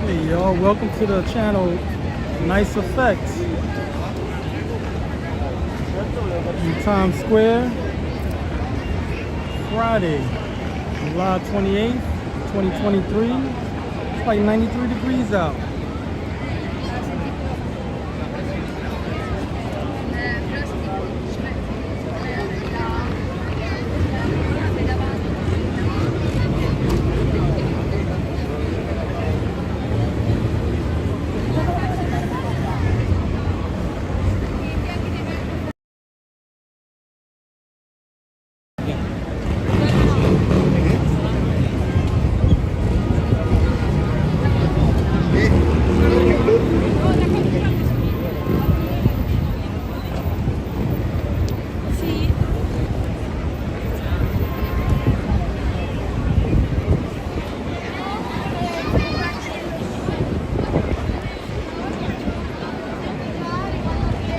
Hey y'all, welcome to the channel Nice Effects in Times Square. Friday, July 28th, 2023. It's like 93 degrees out.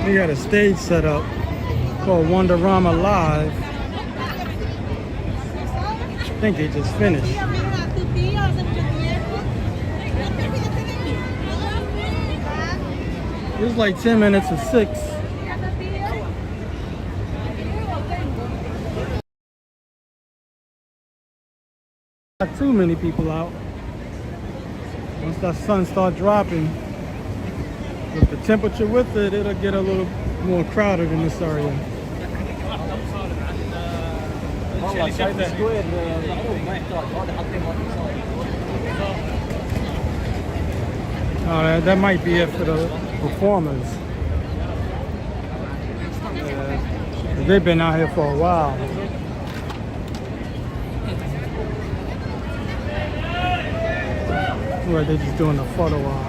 We got a stage set up called Wonderama Live. I think they just finished. It was like 10 minutes to 6. Not too many people out. Once that sun starts dropping, with the temperature with it, it'll get a little more crowded in this area. That might be it for the performers. They've been out here for a while. Where they're just doing a photo op.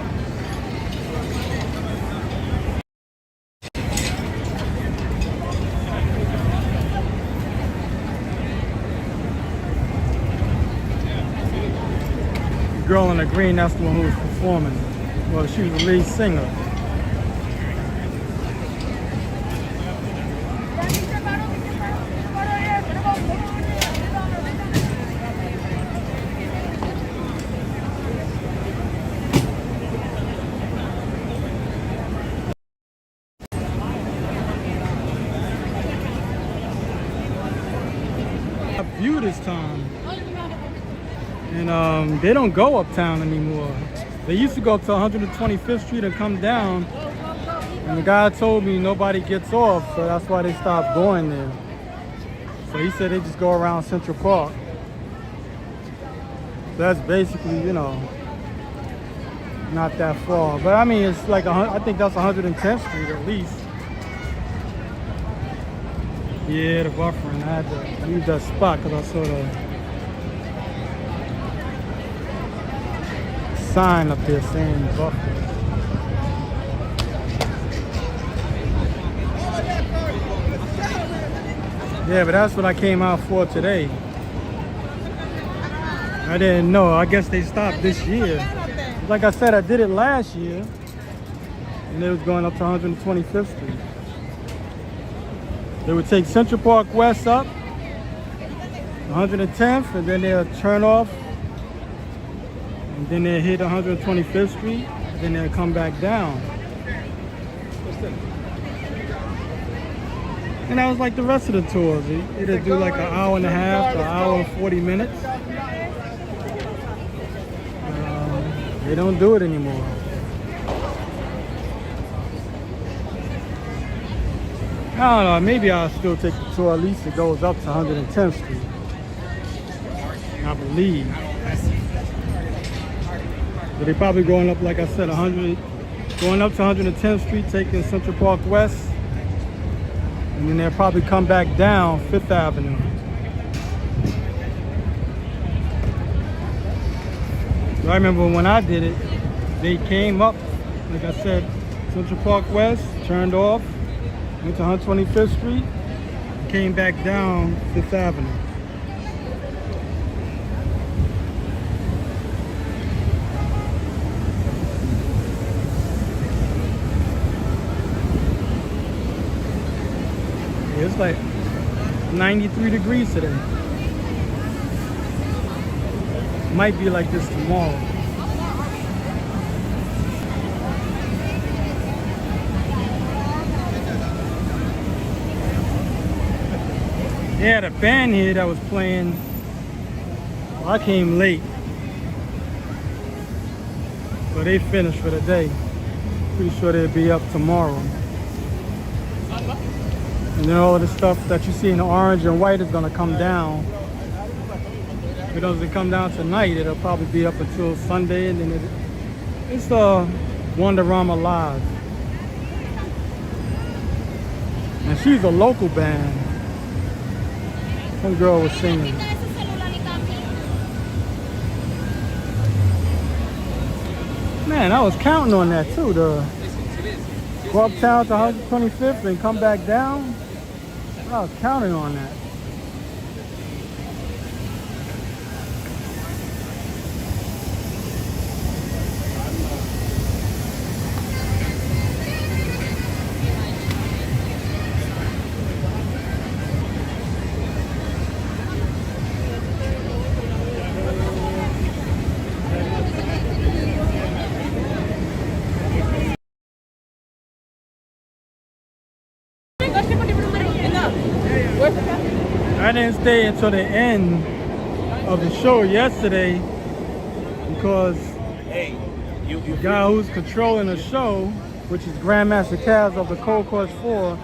The girl in the green, that's the one who was performing. Well, she was the lead singer. View this time, and they don't go uptown anymore. They used to go up to 125th Street and come down, and the guy told me nobody gets off, so that's why they stopped going there. So he said they just go around Central Park. So that's basically, you know, not that far, but I mean it's like I think that's 110th Street at least. Yeah, the buffering. I had to leave that spot because I saw the sign up there saying buffer. Yeah, but that's what I came out for today. I didn't know. I guess they stopped this year. Like I said, I did it last year, and it was going up to 125th Street. They would take Central Park West up, 110th, and then they'll turn off, and then they'll hit 125th Street, and then they'll come back down. And that was like the rest of the tours. They either do like an hour and a half to an hour and 40 minutes. They don't do it anymore. I don't know, maybe I'll still take the tour. At least it goes up to 110th Street, I believe. But they're probably going up, like I said, going up to 110th Street, taking Central Park West, and then they'll probably come back down 5th Avenue. I remember when I did it, they came up, like I said, Central Park West, turned off, went to 125th Street, came back down 5th Avenue. Yeah, it's like 93 degrees today. Might be like this tomorrow. They had a band here that was playing. Well, I came late, so they finished for the day. Pretty sure they'll be up tomorrow. And then all of the stuff that you see in the orange and white is gonna come down. If it doesn't come down tonight, it'll probably be up until Sunday, and then it's Wonderama Live. And she's a local band. Some girl was singing. Man, I was counting on that too, to go uptown to 125th and come back down. I was counting on that. I didn't stay until the end of the show yesterday because the guy who's controlling the show, which is Grandmaster Kaz of the Cold Course 4,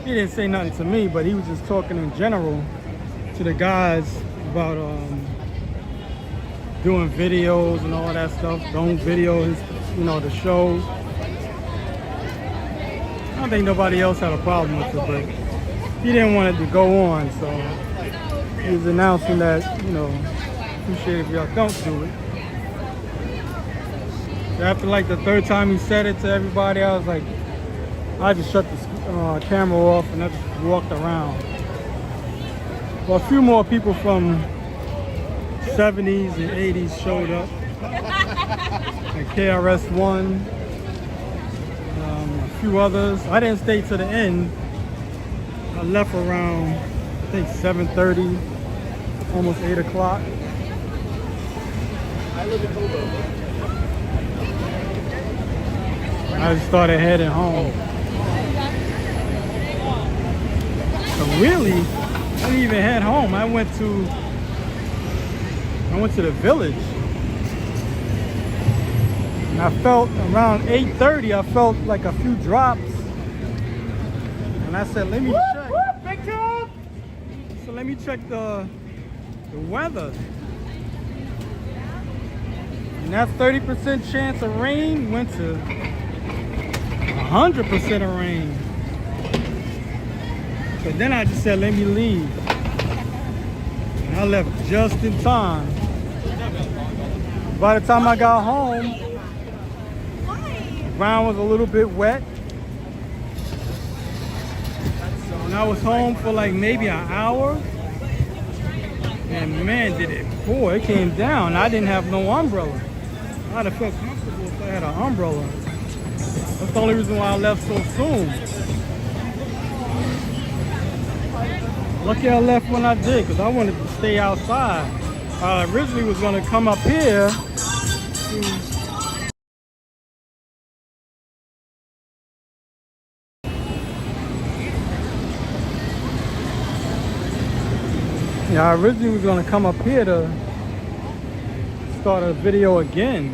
he didn't say nothing to me, but he was just talking in general to the guys about doing videos and all that stuff. Don't video his, the show. I don't think nobody else had a problem with it, but he didn't want it to go on, so he was announcing that, appreciate if y'all don't do it. So after like the third time he said it to everybody, I was like, I just shut the camera off and I just walked around. Well, a few more people from 70s and 80s showed up. Like KRS-One, a few others. I didn't stay to the end. I left around, I think 7:30, almost 8 o'clock. I just started heading home. So really, I didn't even head home. I went to the village. And I felt around 8:30, I felt like a few drops. And I said, let me check. So let me check the weather. And that 30% chance of rain went to 100% of rain. So then I just said, let me leave. And I left just in time. By the time I got home, the ground was a little bit wet. And I was home for like maybe an hour. And man, did it pour. It came down. I didn't have no umbrella. I'd have felt comfortable if I had an umbrella. That's the only reason why I left so soon. Lucky I left when I did, because I wanted to stay outside. I originally was going to come up here I originally was going to come up here to start a video again.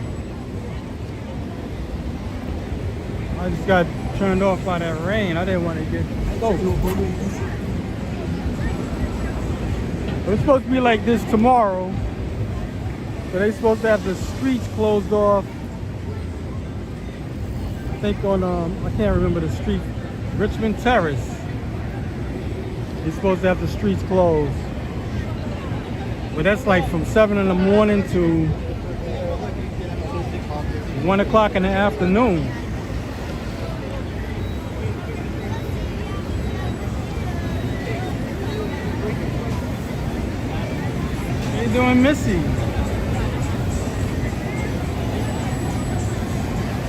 I just got turned off by that rain. I didn't want to get soaked. But it's supposed to be like this tomorrow. So they're supposed to have the streets closed off. I think on, I can't remember the street, Richmond Terrace. They're supposed to have the streets closed. But that's like from 7 in the morning to 1 o'clock in the afternoon. How you doing, Missy?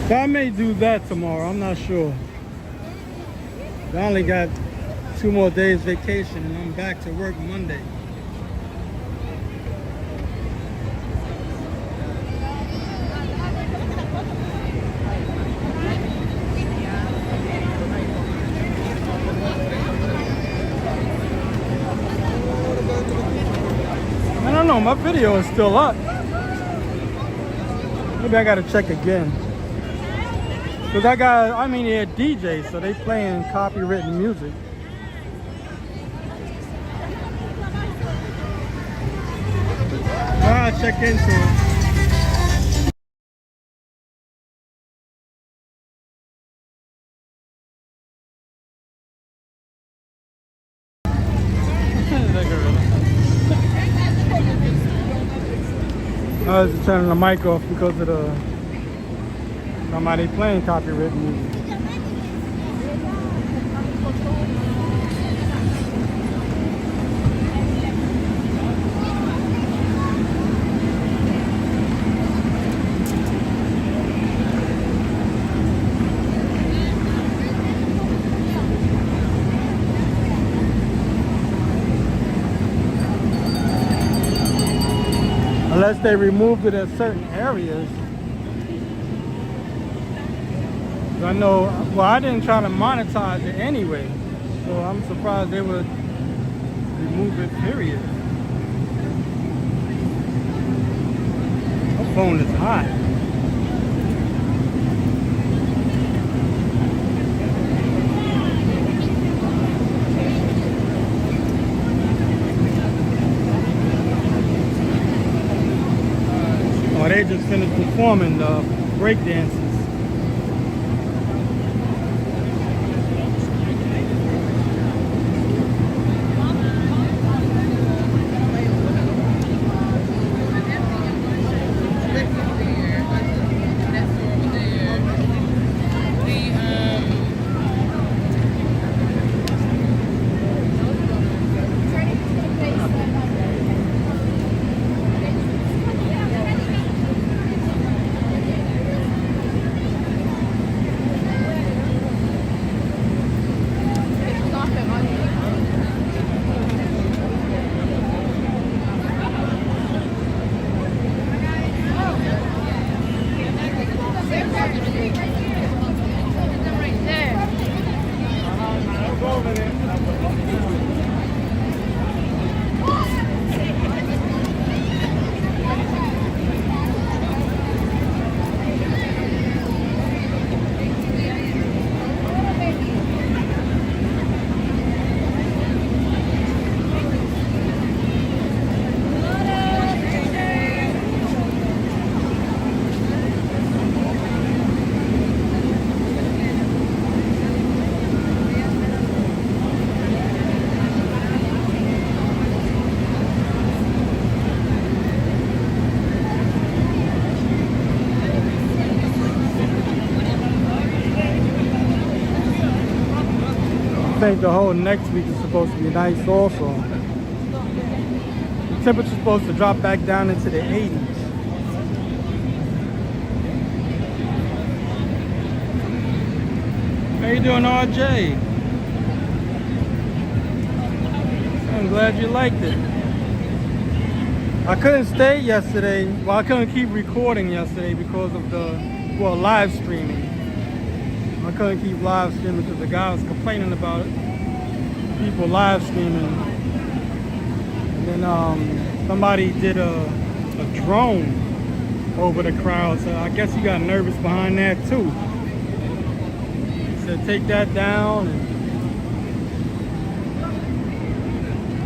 So I may do that tomorrow, I'm not sure. I only got 2 more days vacation and I'm back to work Monday. my video is still up. Maybe I gotta check again. Cause they're DJs, so they playing copywritten music. I'll check into it. I was just turning the mic off because of somebody playing copyrighted music. Unless they removed it in certain areas. I know, well, I didn't try to monetize it anyway, so I'm surprised they would remove it, period. My phone is hot. They just finished performing the break dances. I think the whole next week is supposed to be nice also. The temperature's supposed to drop back down into the 80s. How you doing, RJ? I'm glad you liked it. I couldn't stay yesterday. Well, I couldn't keep recording yesterday because of live streaming. I couldn't keep live streaming because the guy was complaining about it. People live streaming. And then somebody did a drone over the crowd, so I guess he got nervous behind that too. He said take that down.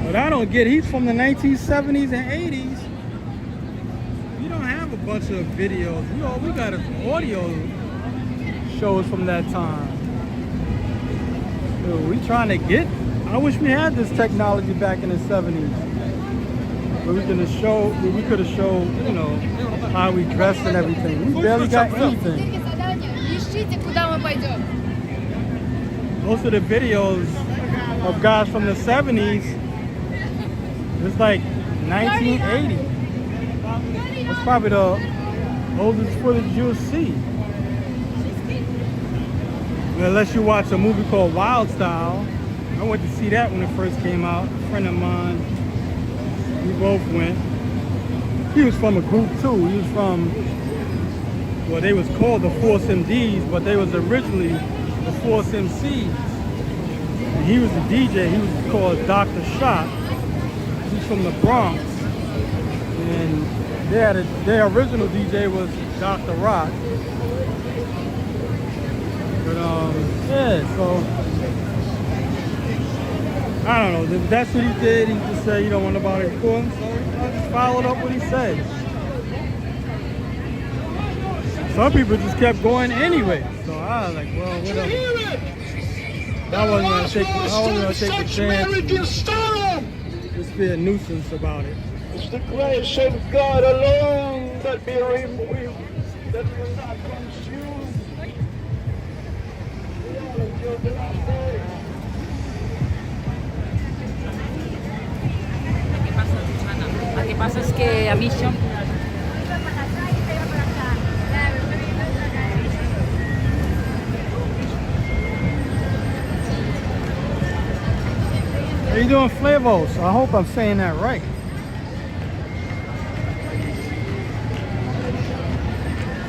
But I don't get, he's from the 1970s and 80s. We don't have a bunch of videos. All we got is audio shows from that time. So we trying to get, I wish we had this technology back in the 70s. Where we could have showed, you know, how we dressed and everything. We barely got anything. Most of the videos of guys from the 70s, it's like 1980. That's probably the oldest footage you'll see. Unless you watch a movie called Wild Style. I went to see that when it first came out. A friend of mine, we both went. He was from a group too. He was from, well, they was called the Force MDs, but they was originally the Force MCs. And he was the DJ. He was called Dr. Shot. He's from the Bronx. and their original DJ was Dr. Rock. But yeah, so I don't know. That's what he did. He just said he don't want nobody recording, so I just followed up what he said. Some people just kept going anyway, so I was like, well, whatever. I wasn't gonna take the chance. Just be a nuisance about it. It's the grace of God alone that be removed, that will not consume. Lo que pasa es que a mí yo... How you doing, Flavos? I hope I'm saying that right.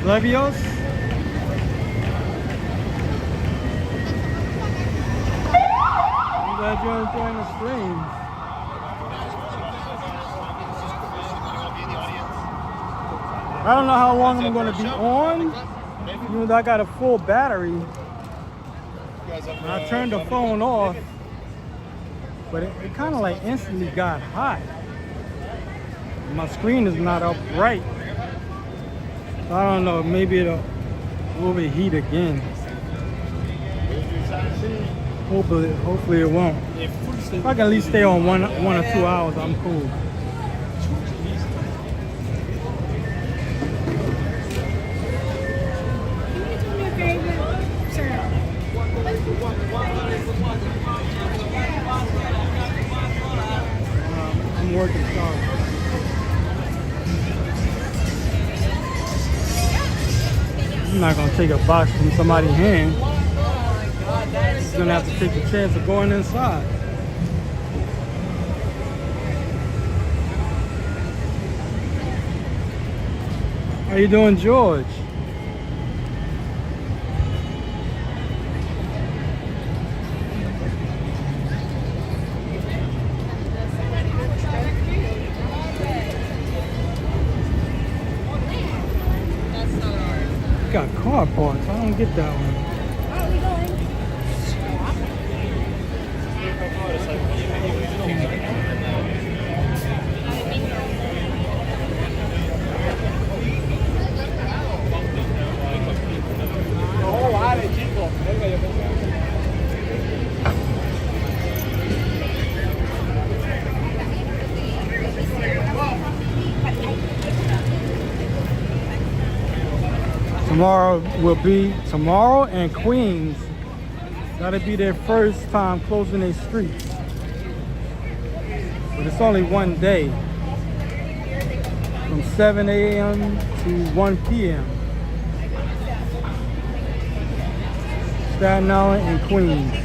Flavios? I'm glad you're enjoying the stream. I don't know how long I'm going to be on. Even though I got a full battery. I turned the phone off. But it kind of like instantly got hot. My screen is not up right. I don't know, maybe it'll overheat again. Hopefully it won't. If I can at least stay on one or 2 hours, I'm cool. I'm working hard. I'm not gonna take a box from somebody's hand. I'm gonna have to take the chance of going inside. How you doing, George? Got car parts. I don't get that one. Tomorrow and Queens. That'll be their first time closing their streets. But it's only one day. From 7 a.m. to 1 p.m. Staten Island and Queens.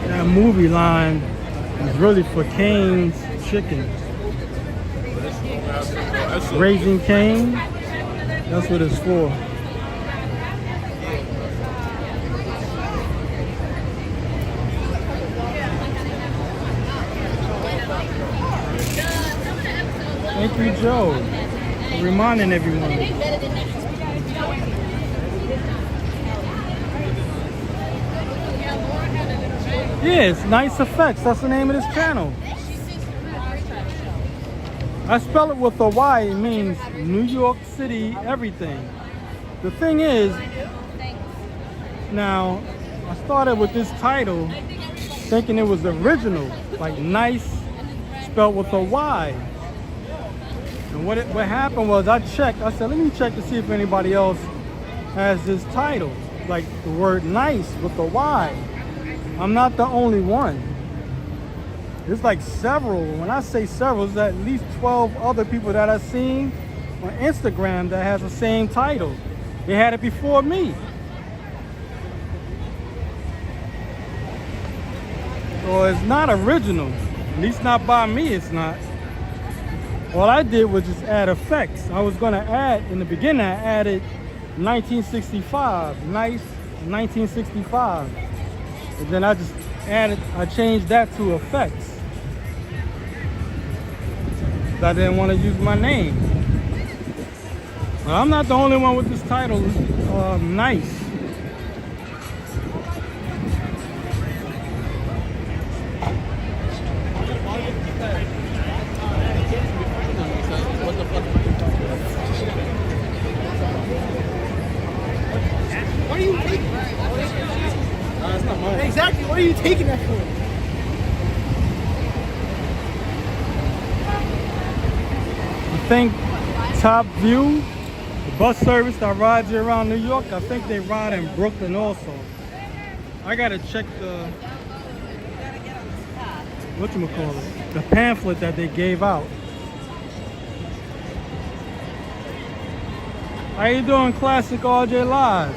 That movie line is really for Cane's Chicken. Raising Cane, that's what it's for. Thank you, Joe, for reminding everyone. Yeah, it's Nice Effects. That's the name of this channel. I spell it with a Y. It means New York City everything. The thing is, now, I started with this title thinking it was original, like nice spelled with a Y. And what happened was I checked. I said, let me check to see if anybody else has this title, like the word nice with a Y. I'm not the only one. There's like several. When I say several, there's at least 12 other people that I've seen on Instagram that has the same title. They had it before me. So it's not original. At least not by me, it's not. All I did was just add effects. I was gonna add, in the beginning I added 1965, nice 1965. And then I changed that to effects. I didn't want to use my name. But I'm not the only one with this title, nice. What are you taking? That's not mine. Exactly, what are you taking that for? I think Top View, the bus service that rides you around New York, I think they ride in Brooklyn also. I gotta check the, whatchamacallit, the pamphlet that they gave out. How you doing, Classic RJ Live?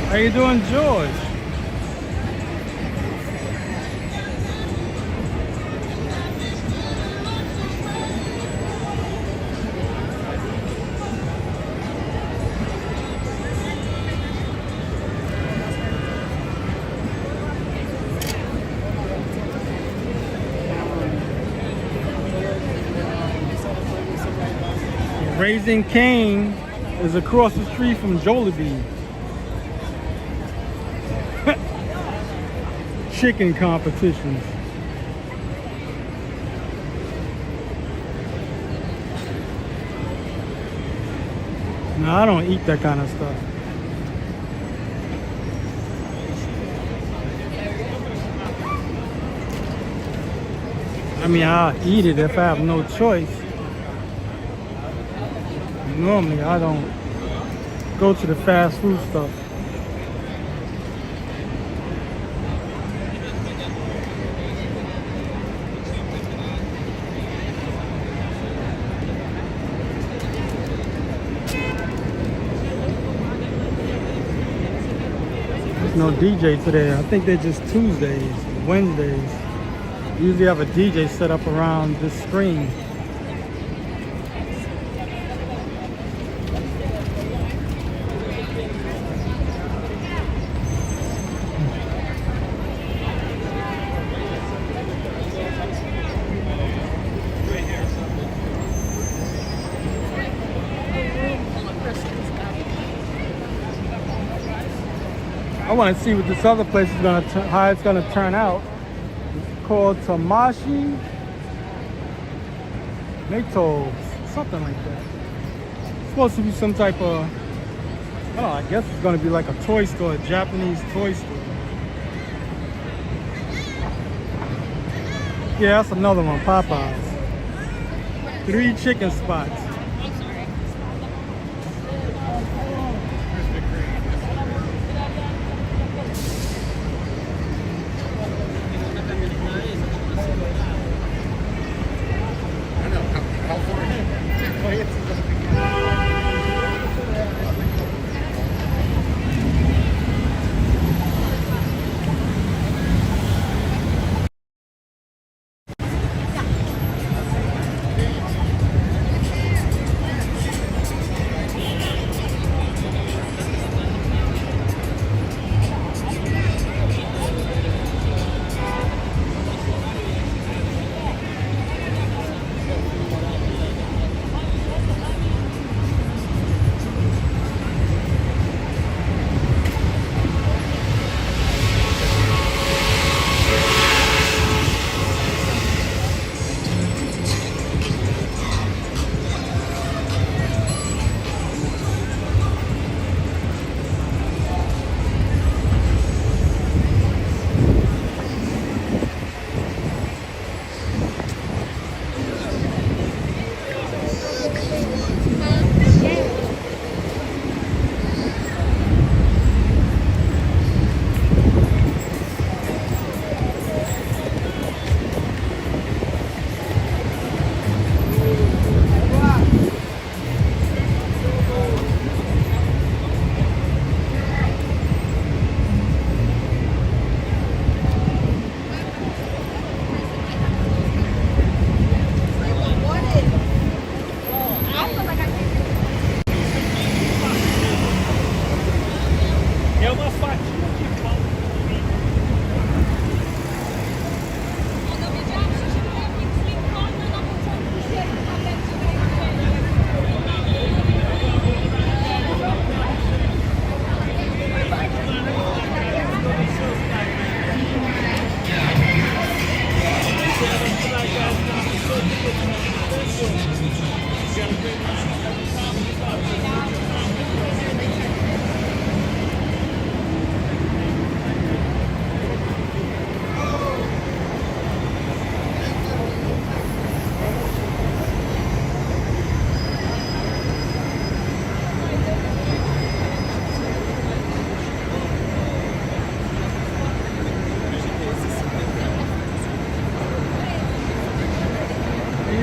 How you doing, George? Raising Cane is across the street from Jollibee. Chicken competitions. No, I don't eat that kind of stuff. I mean, I'll eat it if I have no choice. Normally, I don't go to the fast food stuff. No DJ today. I think they're just Tuesdays, Wednesdays. Usually have a DJ set up around this screen. I want to see what this other place is how it's gonna turn out. It's called N.Y.C. something like that. It's supposed to be some type of, oh, I guess it's gonna be like a toy store, a Japanese toy store. Yeah, that's another one, Popeyes. 3 chicken spots.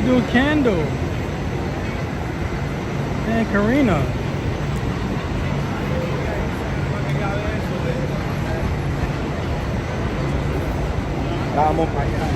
They do Candle and Karina. Vamos para allá.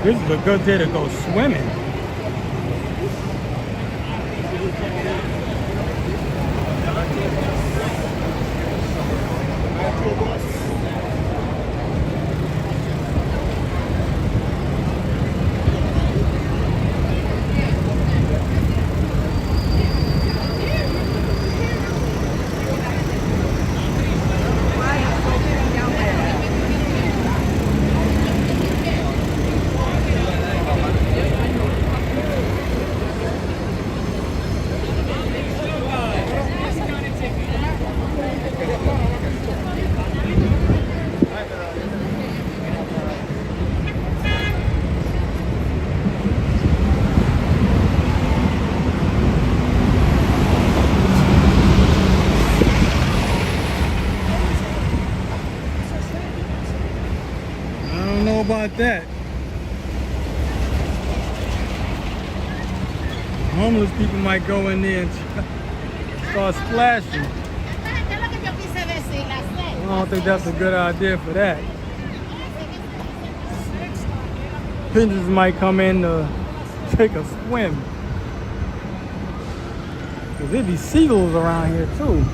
This is a good day to go swimming. About that. Homeless people might go in there and start splashing. I don't think that's a good idea for that. Pigeons might come in to take a swim. Cause there'd be seagulls around here too.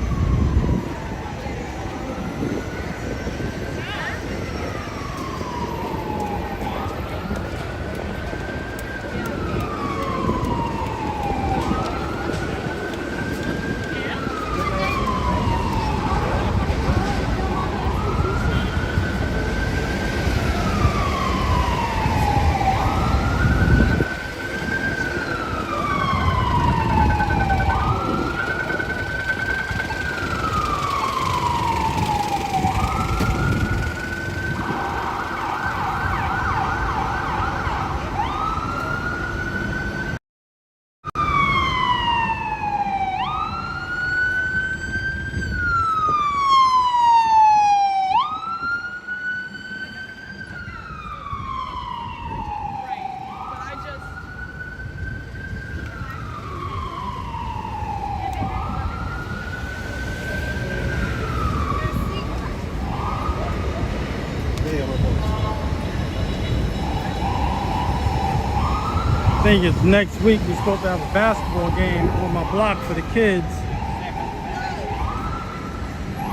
I think it's next week we're supposed to have a basketball game on my block for the kids.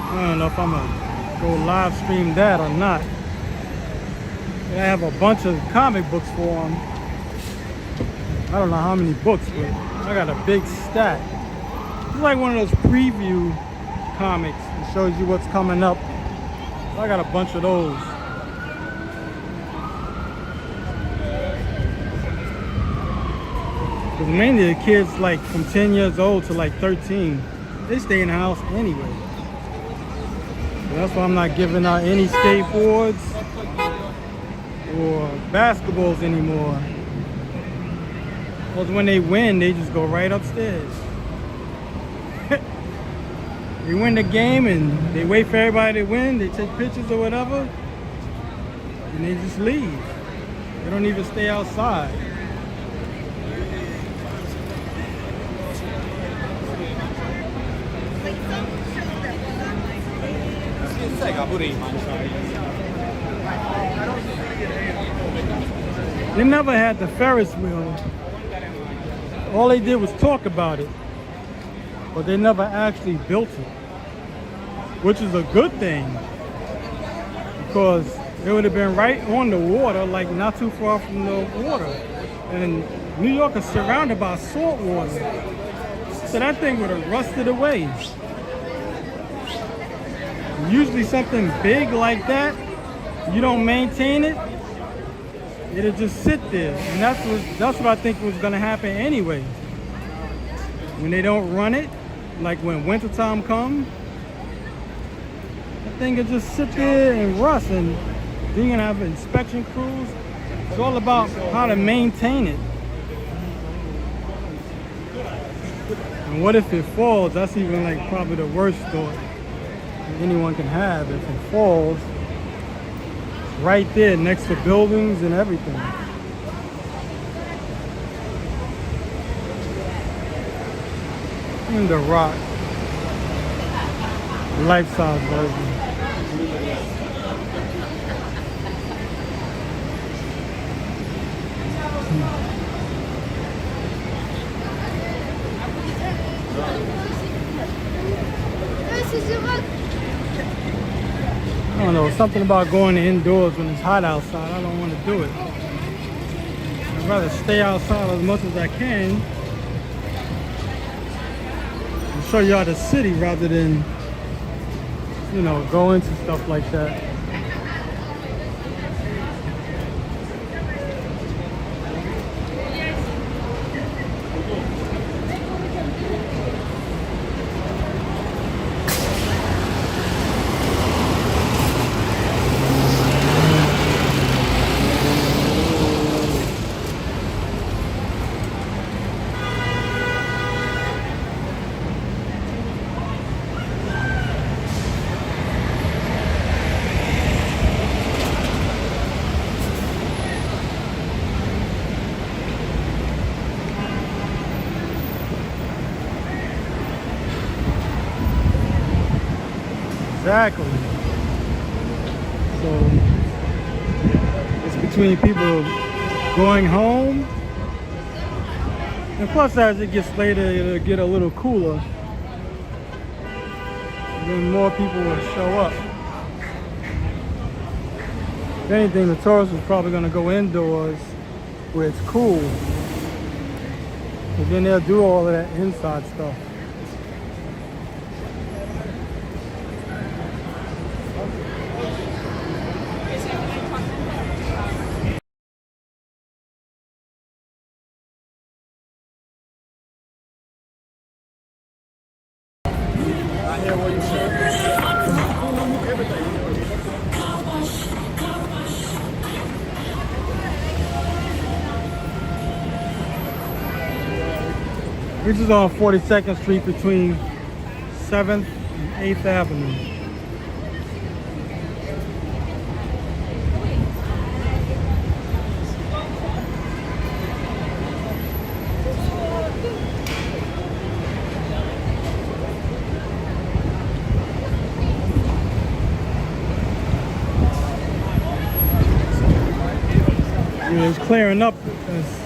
I don't know if I'm gonna go live stream that or not. I have a bunch of comic books for them. I don't know how many books, but I got a big stack. It's like one of those preview comics that shows you what's coming up. I got a bunch of those. Because mainly the kids like from 10 years old to like 13, they stay in the house anyway. So that's why I'm not giving out any skateboards or basketballs anymore. Because when they win, they just go right upstairs. They win the game and they wait for everybody to win, they take pictures or whatever, and they just leave. They don't even stay outside. They never had the Ferris wheel. All they did was talk about it, but they never actually built it, which is a good thing, because it would have been right on the water, like not too far from the water. And New York is surrounded by salt water, so that thing would have rusted away. Usually something big like that, you don't maintain it, it'll just sit there. And that's what I think was gonna happen anyway. When they don't run it, like when wintertime comes, that thing can just sit there and rust, and then you're gonna have inspection crews. It's all about how to maintain it. And what if it falls? That's even like probably the worst thought anyone can have. If it falls right there next to buildings and everything. In the Rock, life-size version. I don't know, something about going indoors when it's hot outside. I don't want to do it. I'd rather stay outside as much as I can and show you out the city rather than, you know, go into stuff like that. Exactly. So it's between people going home, and plus as it gets later, it'll get a little cooler. And then more people will show up. If anything, the tourists is probably going to go indoors where it's cool. And then they'll do all of that inside stuff. This is on 42nd Street between 7th and 8th Avenue. Yeah, it's clearing up as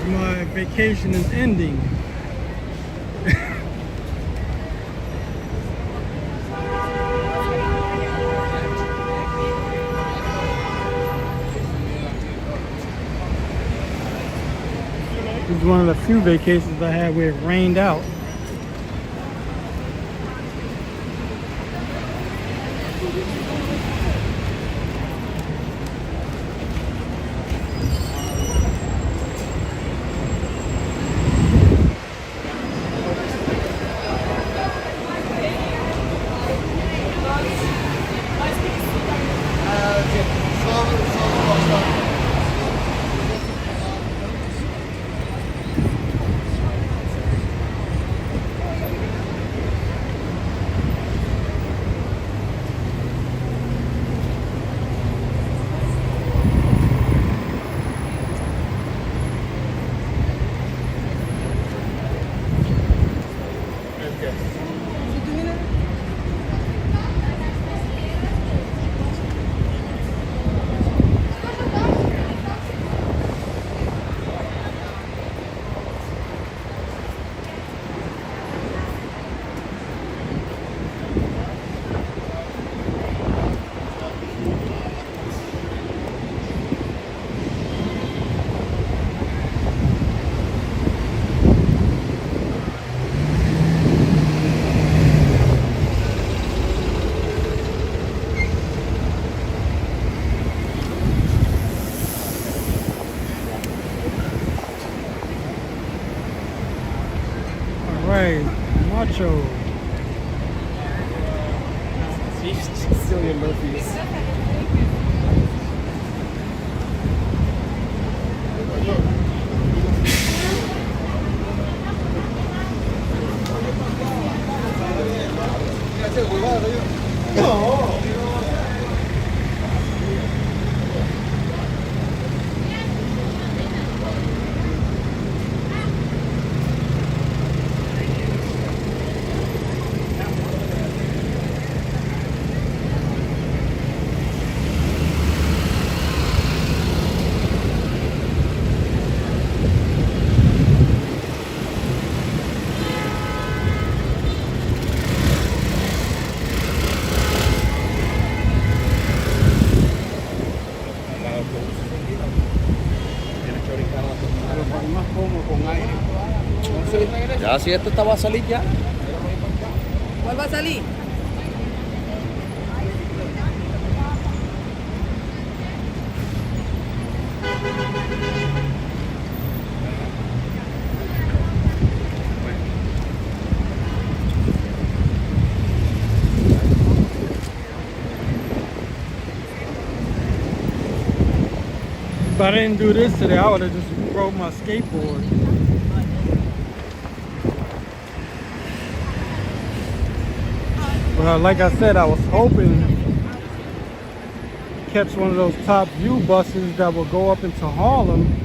my vacation is ending. This is one of the few vacations I had where it rained out. Macho. Cillian Murphy's. Ya, si esto estaba a salir ya. ¿Cuál va a salir? If I didn't do this today, I would have just rode my skateboard. But like I said, I was hoping to catch one of those top view buses that will go up into Harlem,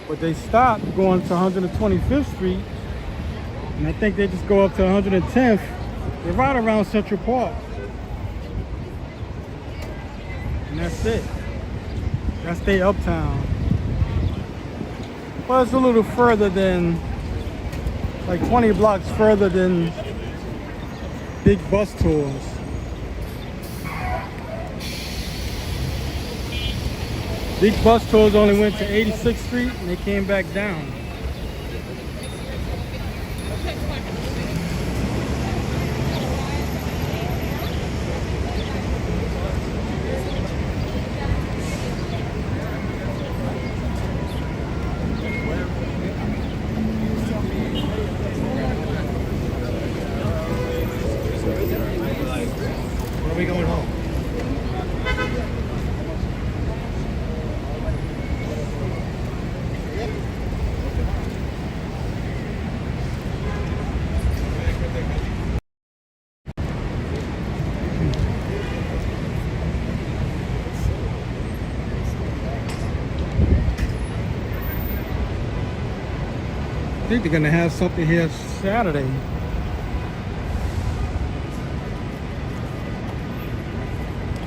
but they stopped going to 125th Street, and I think they just go up to 110th. They're right around Central Park. And that's it. That's the Uptown. Well, it's a little further than, like 20 blocks further than big bus tours. Big bus tours only went to 86th Street and they came back down. Where are we going home? I think they're gonna have something here Saturday.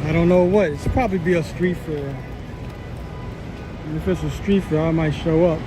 I don't know what. It's probably be a street fair. And if it's a street fair, I might show up.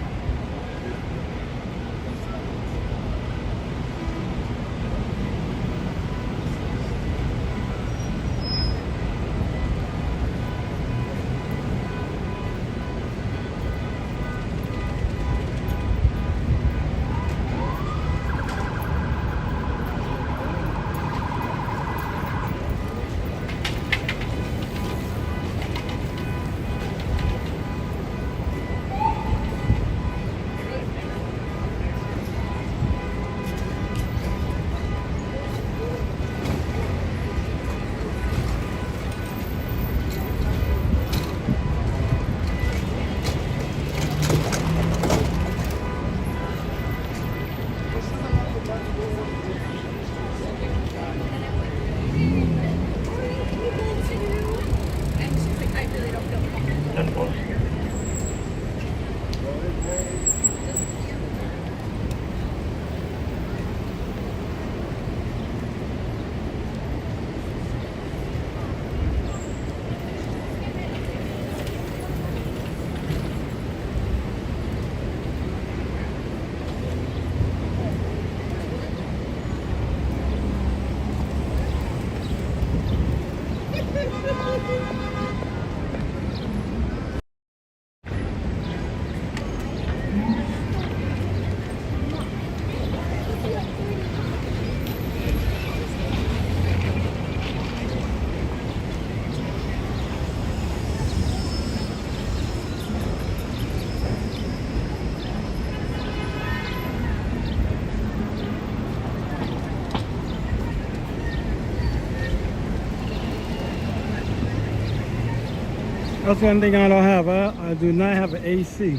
That's one thing I don't have. I do not have an AC.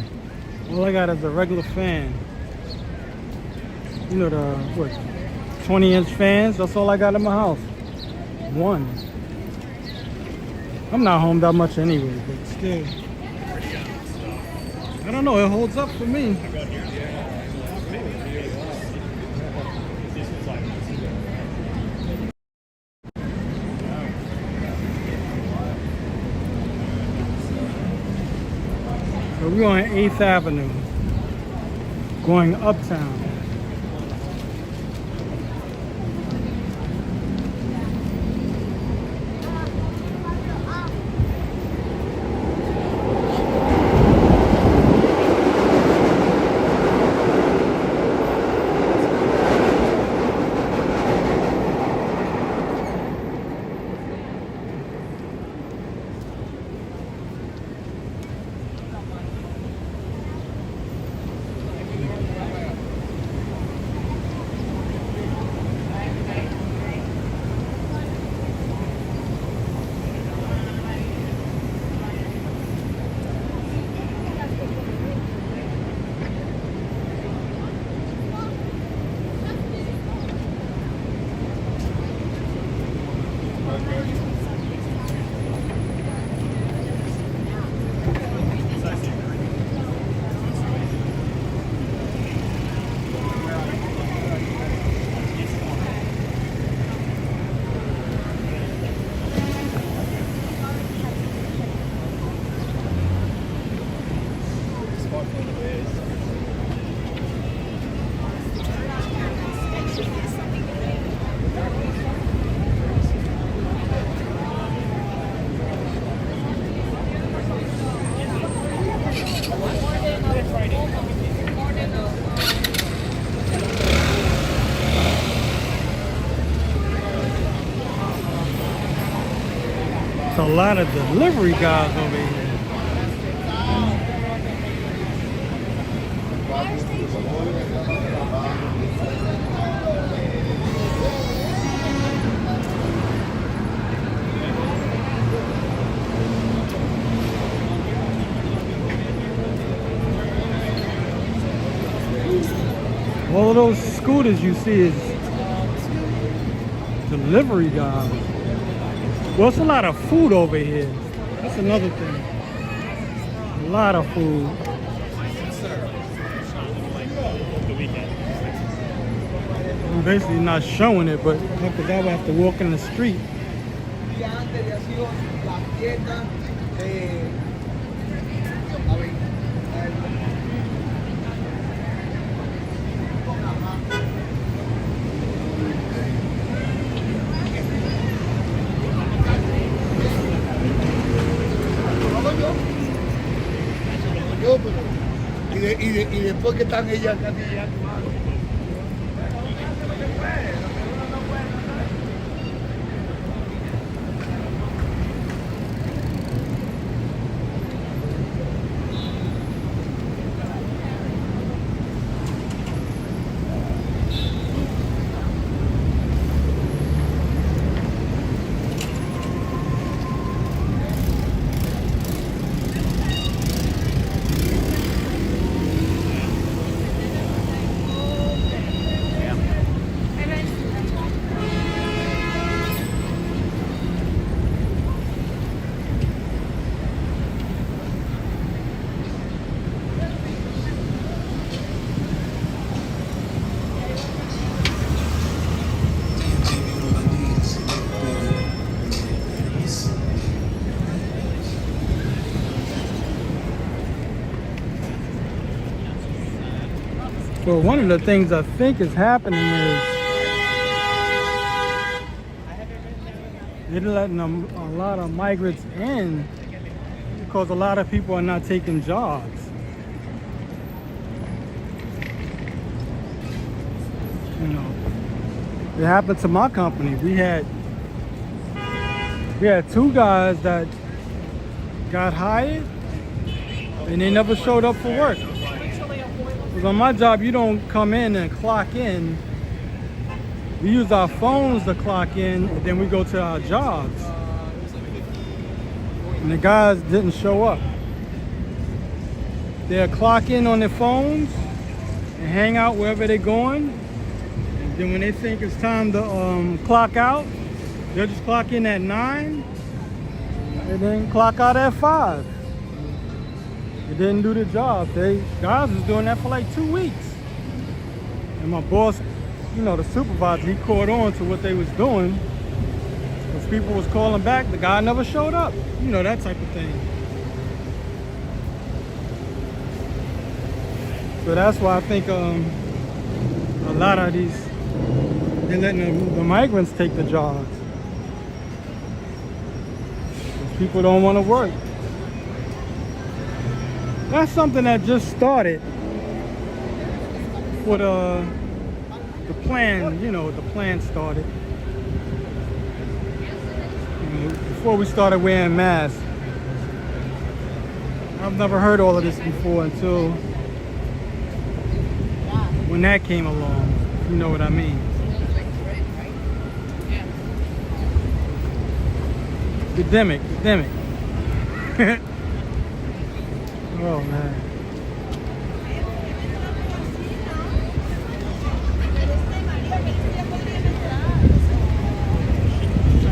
All I got is a regular fan. You know the, what, 20-inch fans? That's all I got in my house. One. I'm not home that much anyway, but still. I don't know, it holds up for me. So we're on 8th Avenue, going uptown. It's a lot of delivery guys over here. All of those scooters you see is delivery guys. Well, it's a lot of food over here. That's another thing. A lot of food. I'm basically not showing it, but after that, we have to walk in the street. Y después que están ellas casi ya. So one of the things I think is happening is they're letting a lot of migrants in because a lot of people are not taking jobs. You know, it happened to my company. We had two guys that got hired and they never showed up for work. Because on my job, you don't come in and clock in. We use our phones to clock in, and then we go to our jobs. and the guys didn't show up. They'll clock in on their phones and hang out wherever they're going. And then when they think it's time to clock out, they'll just clock in at 9 and then clock out at 5. They didn't do the job. Guys was doing that for like 2 weeks. And my boss, you know, the supervisor, he caught on to what they was doing. Because people was calling back, the guy never showed up. You know, that type of thing. So that's why I think a lot of these, they're letting the migrants take the jobs. Because people don't want to work. That's something that just started with the plan, you know, the plan started. You know, before we started wearing masks. I've never heard all of this before until when that came along, if you know what I mean. Epidemic. Oh man.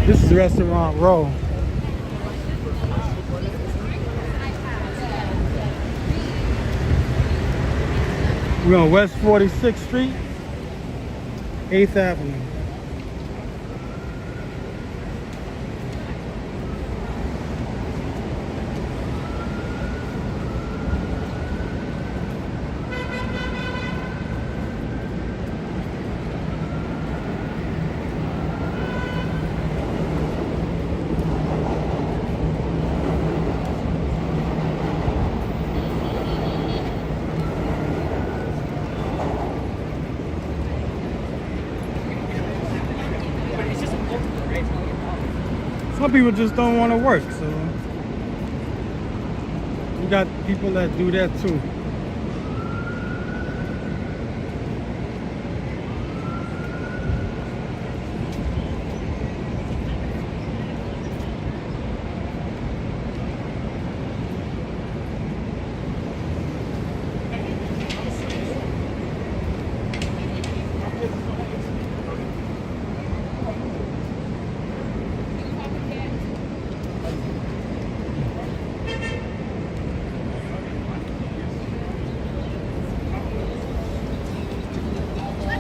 This is Restaurant Row. We're on West 46th Street, 8th Avenue. Some people just don't want to work, so we got people that do that too.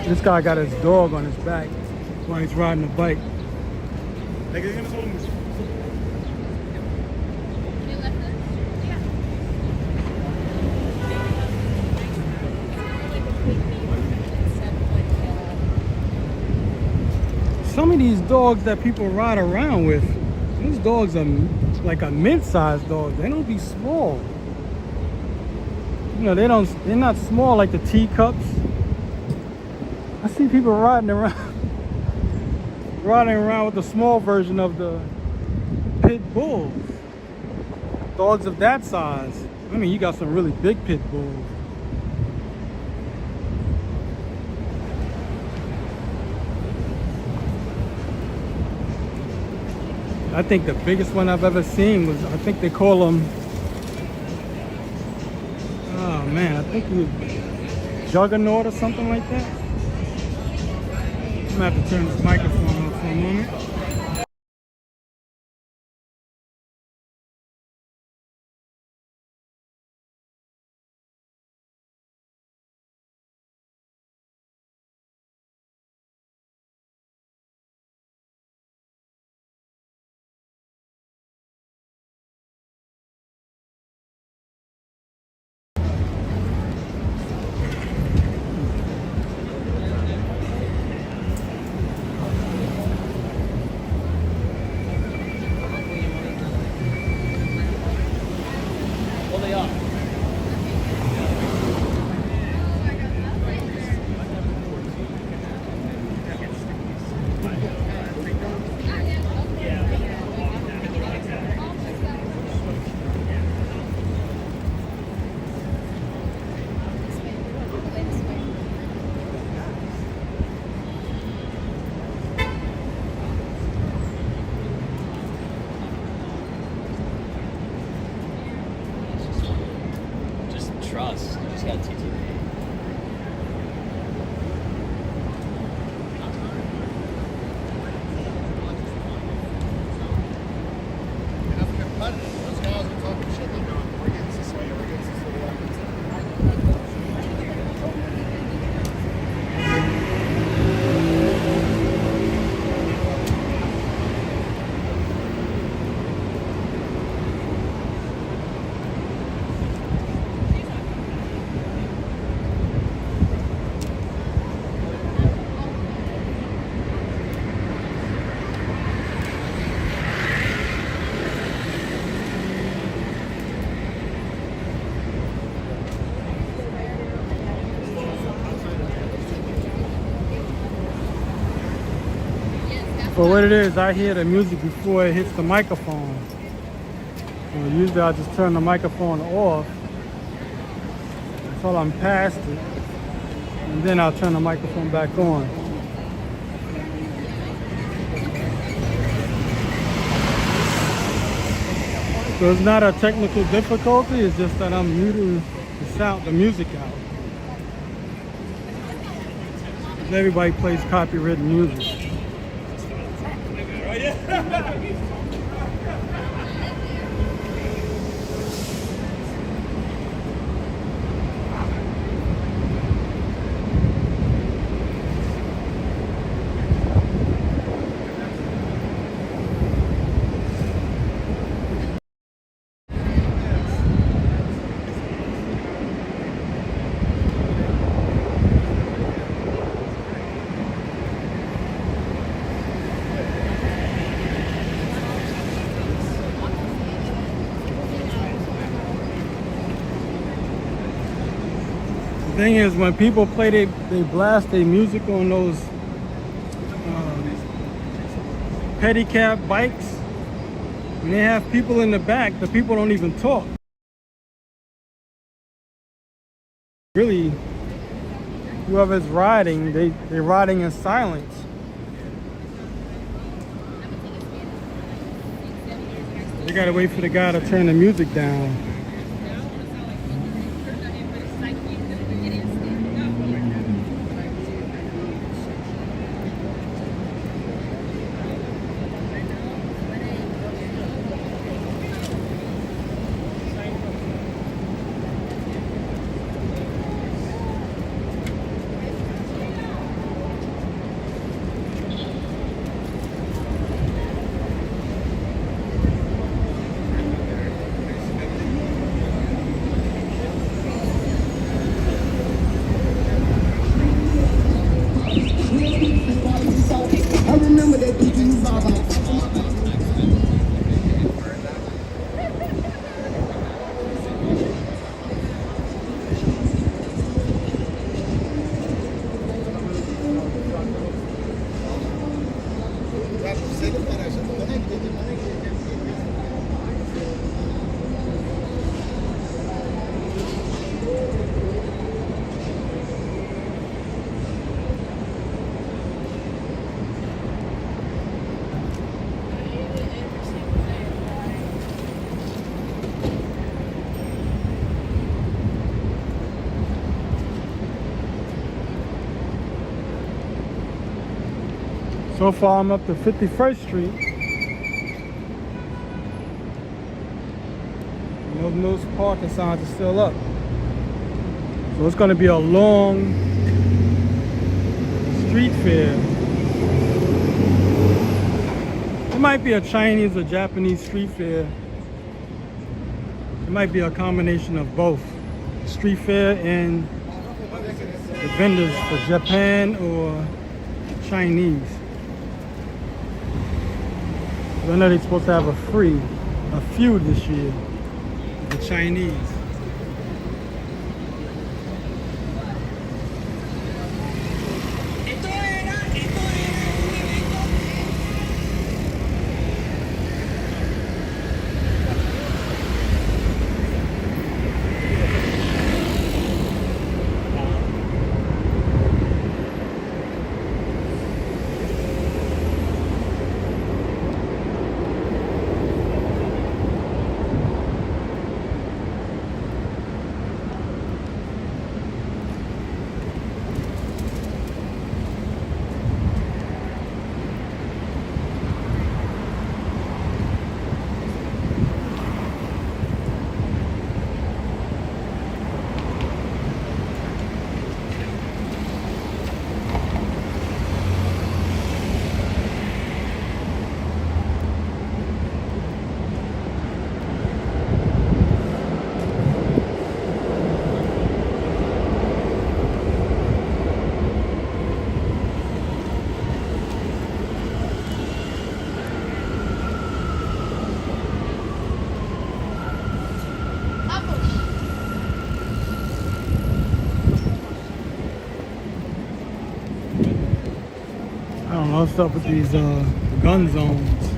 This guy got his dog on his back while he's riding a bike. Some of these dogs that people ride around with, these dogs are like a mid-sized dog. They don't be small. You know, they're not small like the teacups. I see people riding around with the small version of the pit bulls. Dogs of that size. I mean, you got some really big pit bulls. I think the biggest one I've ever seen was, I think they call them, oh man, I think it was Juggernaut or something like that. I'm gonna have to turn this microphone off for a moment. For what it is, I hear the music before it hits the microphone. So usually I just turn the microphone off until I'm past it, and then I'll turn the microphone back on. So it's not a technical difficulty, it's just that I'm muting the music out. Everybody plays copyrighted music. The thing is, when people play, they blast their music on those pedicab bikes. When they have people in the back, the people don't even talk. Really, whoever's riding, they're riding in silence. They gotta wait for the guy to turn the music down. So far I'm up to 51st Street. Those parking signs are still up. So it's gonna be a long street fair. It might be a Chinese or Japanese street fair. It might be a combination of both. Street fair and the vendors for Japan or Chinese. I know they're supposed to have a few this year, the Chinese. don't know what's up with these gun zones.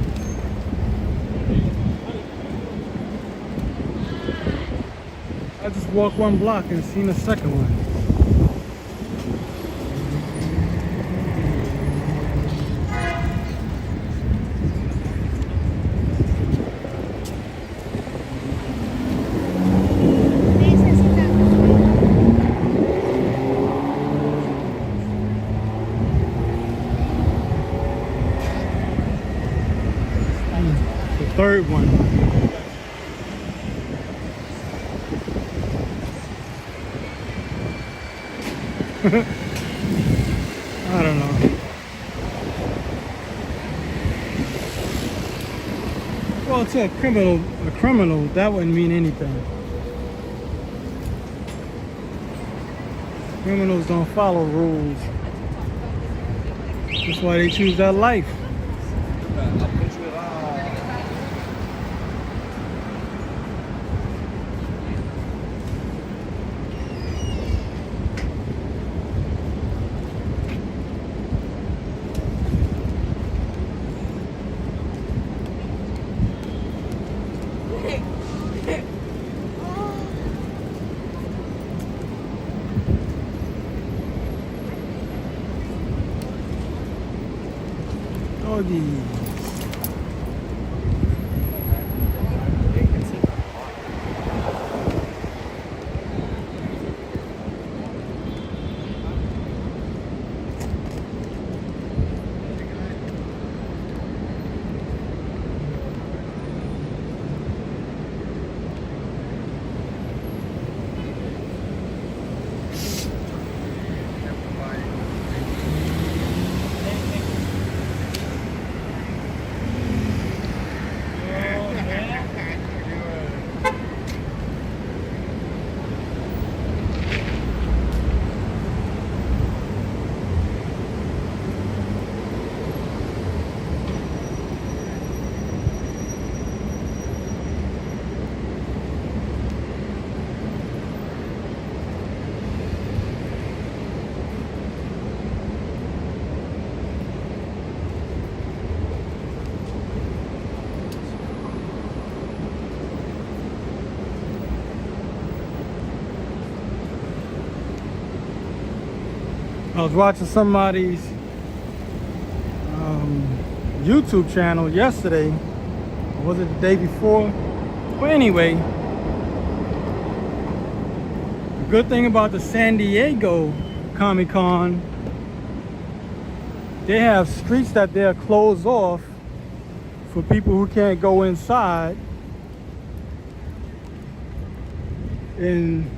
I just walked one block and seen a second one. The third one. I don't know. Well, to a criminal, that wouldn't mean anything. Criminals don't follow rules. That's why they choose that life. Doggies. I was watching somebody's YouTube channel yesterday. Or was it the day before? Well, anyway, the good thing about the San Diego Comic Con, they have streets that they're closed off for people who can't go inside. And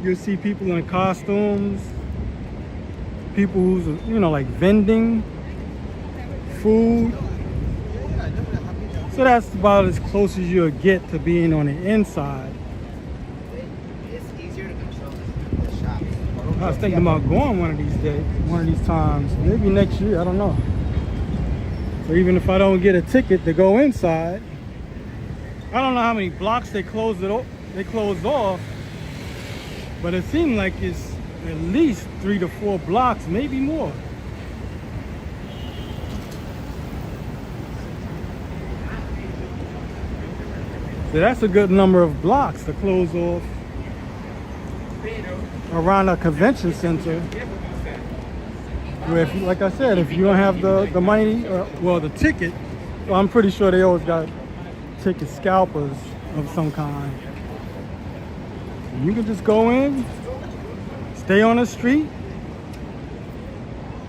you'll see people in costumes, people who's, you know, like vending food. So that's about as close as you'll get to being on the inside. It's easier to control the shop. I was thinking about going one of these days, one of these times, maybe next year, I don't know. So even if I don't get a ticket to go inside, I don't know how many blocks they closed off, but it seemed like it's at least 3 to 4 blocks, maybe more. So that's a good number of blocks to close off around a convention center. Where, if, like I said, if you don't have the money, well, the ticket, well, I'm pretty sure they always got ticket scalpers of some kind. You can just go in, stay on the street,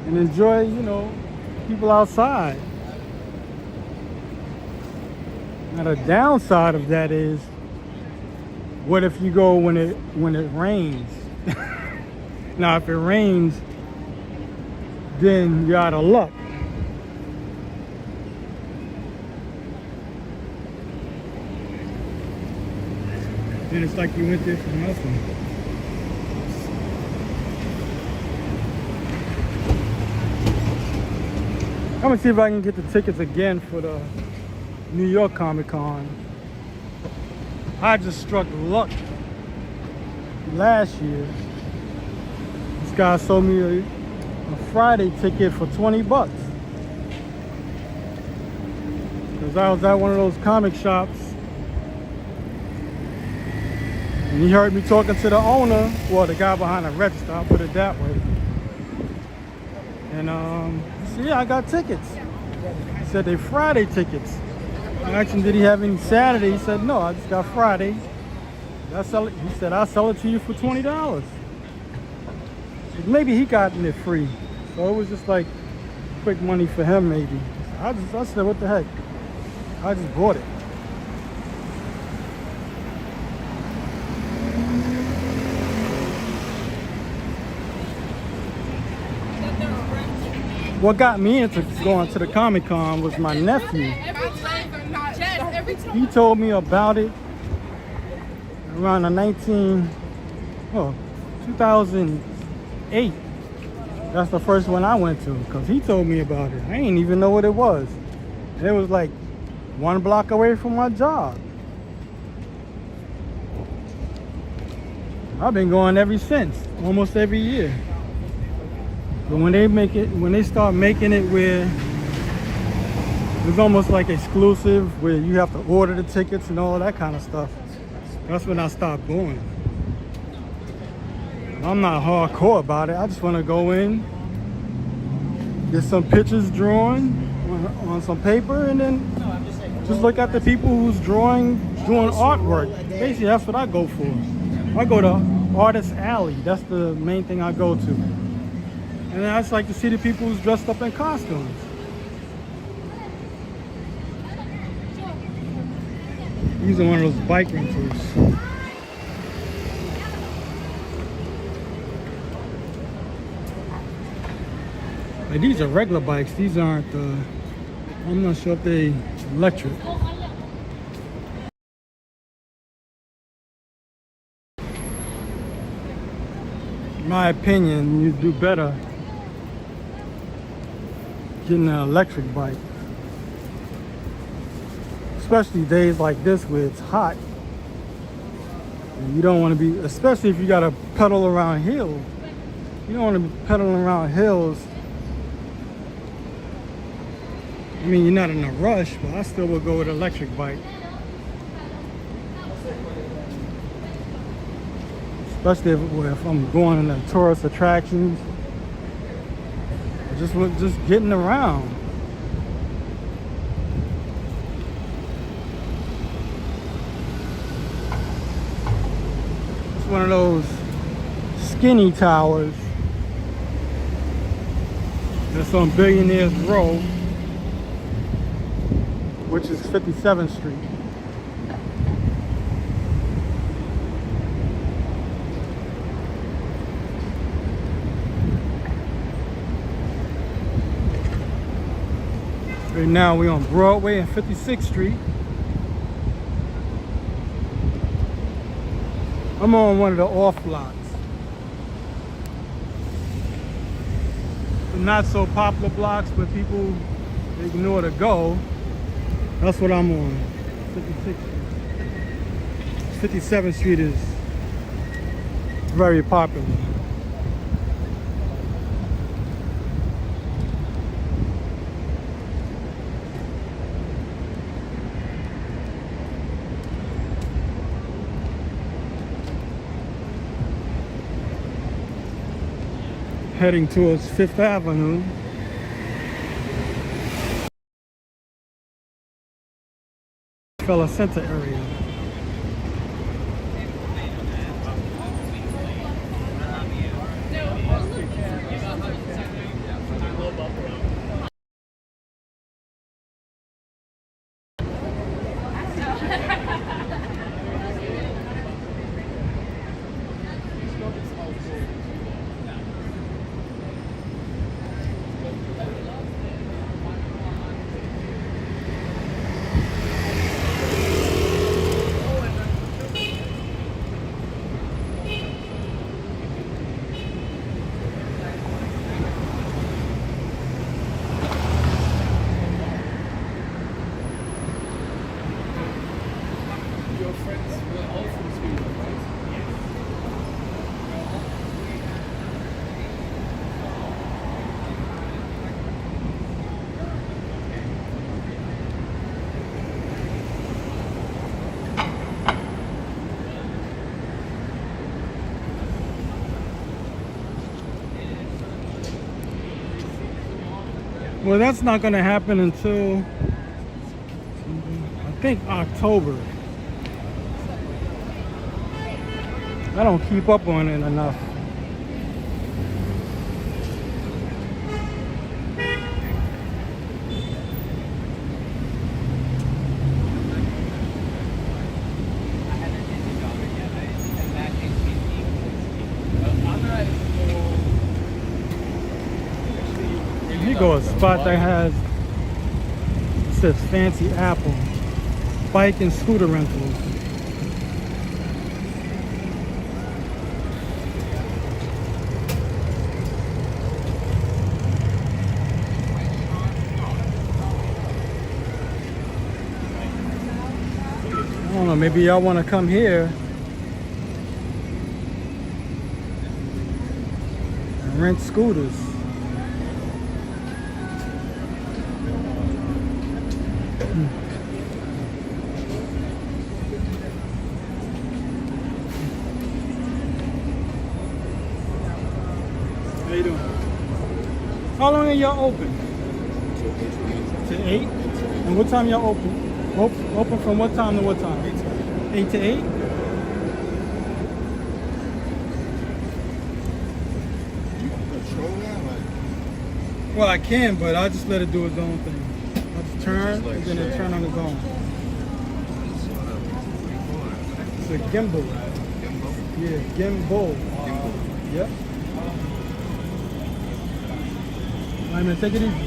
and enjoy, you know, people outside. Now the downside of that is, what if you go when it rains? Now if it rains, then you're out of luck. Then it's like you went there for nothing. I'm gonna see if I can get the tickets again for the New York Comic Con. I just struck luck last year. This guy sold me a Friday ticket for 20 bucks. Because I was at one of those comic shops. And he heard me talking to the owner, well, the guy behind the register, I'll put it that way. And he said, yeah, I got tickets. He said they Friday tickets. I asked him, did he have any Saturday? He said, no, I just got Friday. He said, I'll sell it to you for $20. Maybe he gotten it free. So it was just like quick money for him maybe. I said, what the heck? I just bought it. What got me into going to the Comic-Con was my nephew. He told me about it around the 2008. That's the first one I went to because he told me about it. I didn't even know what it was. And it was like 1 block away from my job. I've been going ever since, almost every year. But when they start making it where it's almost like exclusive, where you have to order the tickets and all of that kind of stuff, that's when I stopped going. I'm not hardcore about it. I just want to go in, get some pictures drawn on some paper, and then just look at the people who's doing artwork. Basically, that's what I go for. I go to Artist Alley. That's the main thing I go to. And I just like to see the people who's dressed up in costumes. These are one of those bike rentals. Like, these are regular bikes. These aren't, I'm not sure if they electric. In my opinion, you do better getting an electric bike. Especially days like this where it's hot. And you don't want to be, especially if you got to pedal around hills. You don't want to be pedaling around hills. I mean, you're not in a rush, but I still would go with an electric bike. Especially if I'm going to tourist attractions. Just getting around. It's one of those skinny towers that's on Billionaires Row, which is 57th Street. Right now we're on Broadway and 56th Street. I'm on one of the off blocks. The not so popular blocks where people ignore to go. That's what I'm on. 57th Street is very popular. Heading towards 5th Avenue. Rockefeller Center area. Well, that's not going to happen until I think October. I don't keep up on it enough. Here go a spot that has, it says Fancy Apple, bike and scooter rentals. I don't know, maybe y'all want to come here and rent scooters. How you doing? How long are y'all open? To 8? And what time y'all open? Open from what time to what time? 8 to 8? Well, I can, but I just let it do its own thing. I just turn, and then it turn on its own. It's a gimbal. Yeah, gimbal. Yep. Alright, man, take it easy.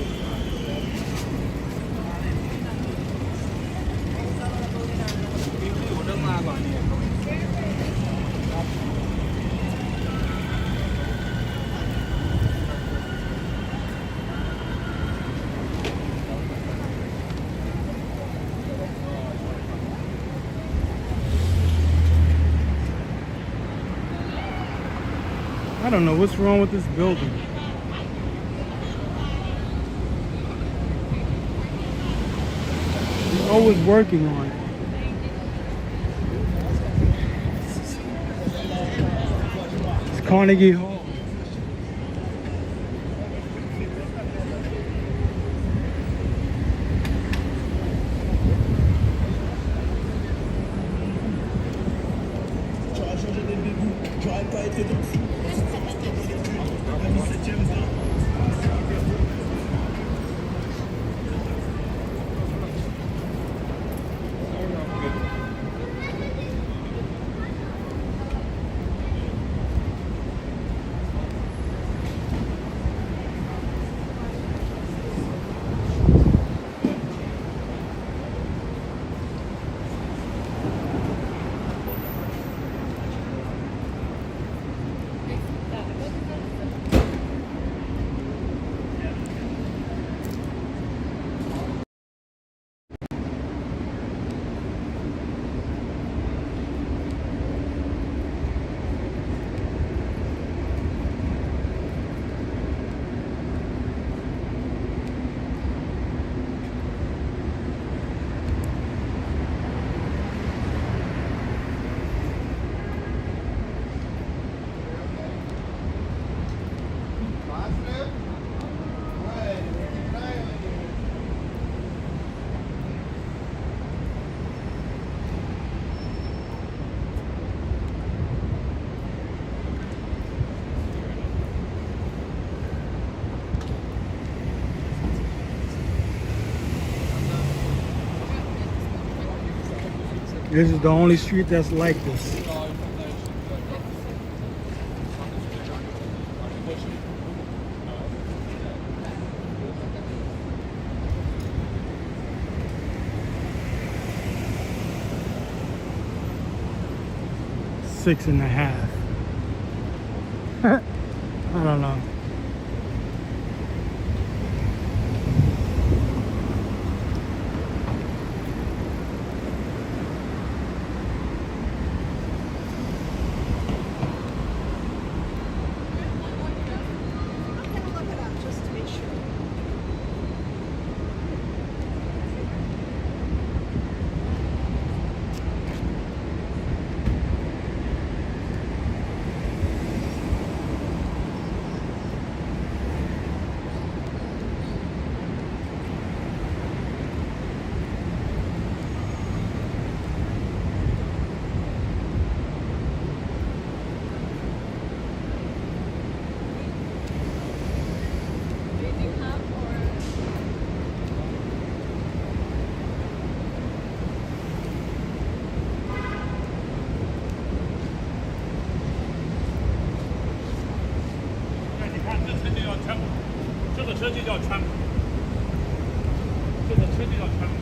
I don't know what's wrong with this building. They're always working on it. It's Carnegie Hall. This is the only street that's like this. Six and a half. I don't know. 这个车就叫川普，这个车就叫川普。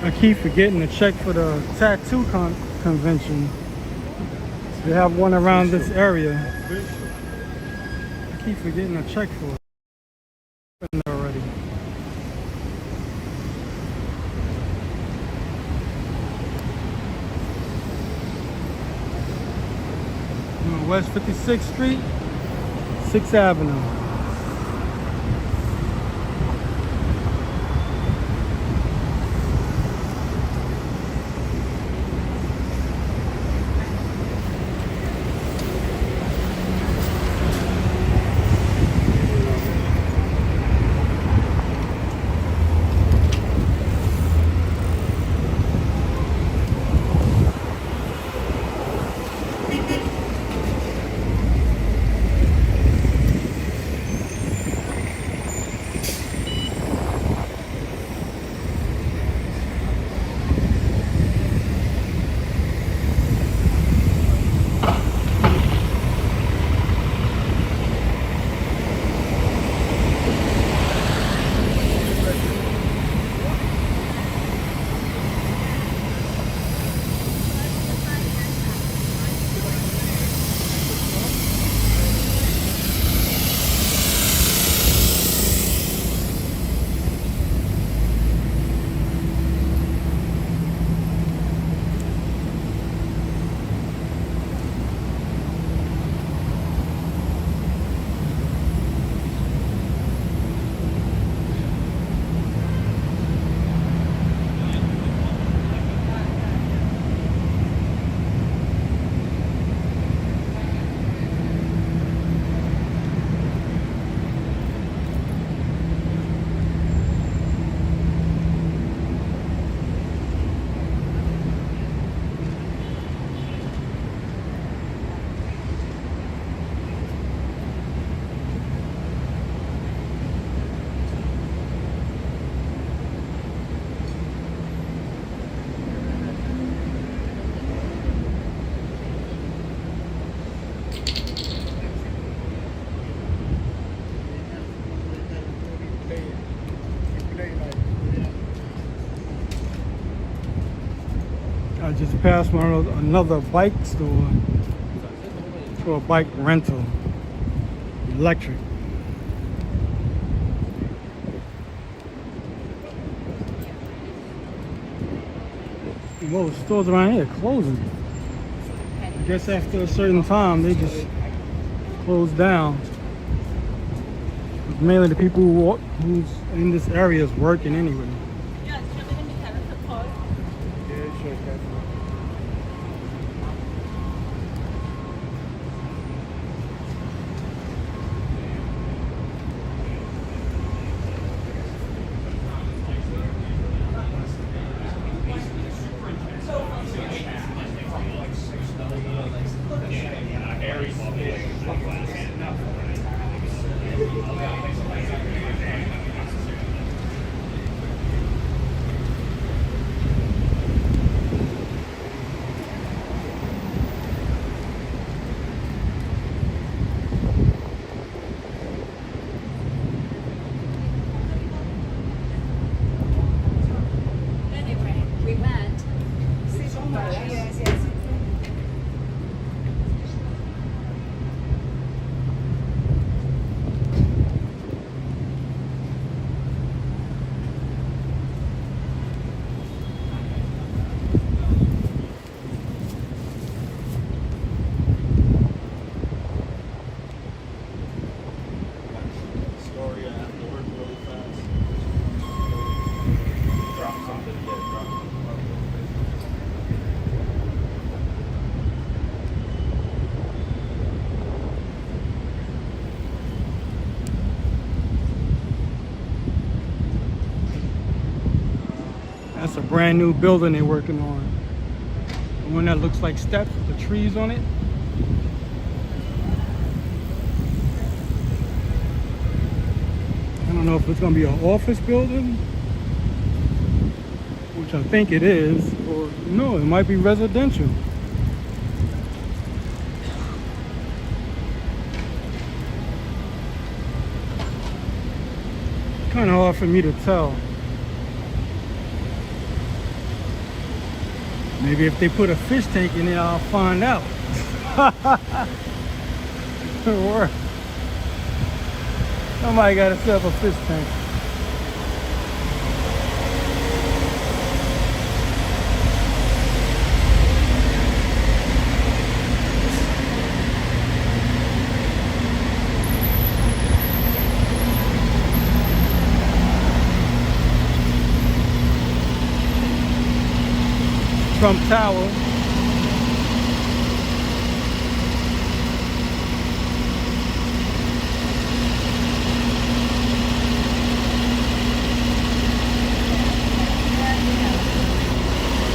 I keep forgetting to check for the tattoo convention. They have one around this area. I keep forgetting to check for it already. West 56th Street, 6th Avenue. I just passed another bike store for a bike rental, electric. Well, the stores around here are closing. I guess after a certain time, they just close down. Mainly the people who's in this area is working anyway. brand new building they're working on. The one that looks like steps with the trees on it. I don't know if it's gonna be an office building, which I think it is, or no, it might be residential. Kind of hard for me to tell. Maybe if they put a fish tank in there, I'll find out. Or somebody got to set up a fish tank. Trump Tower.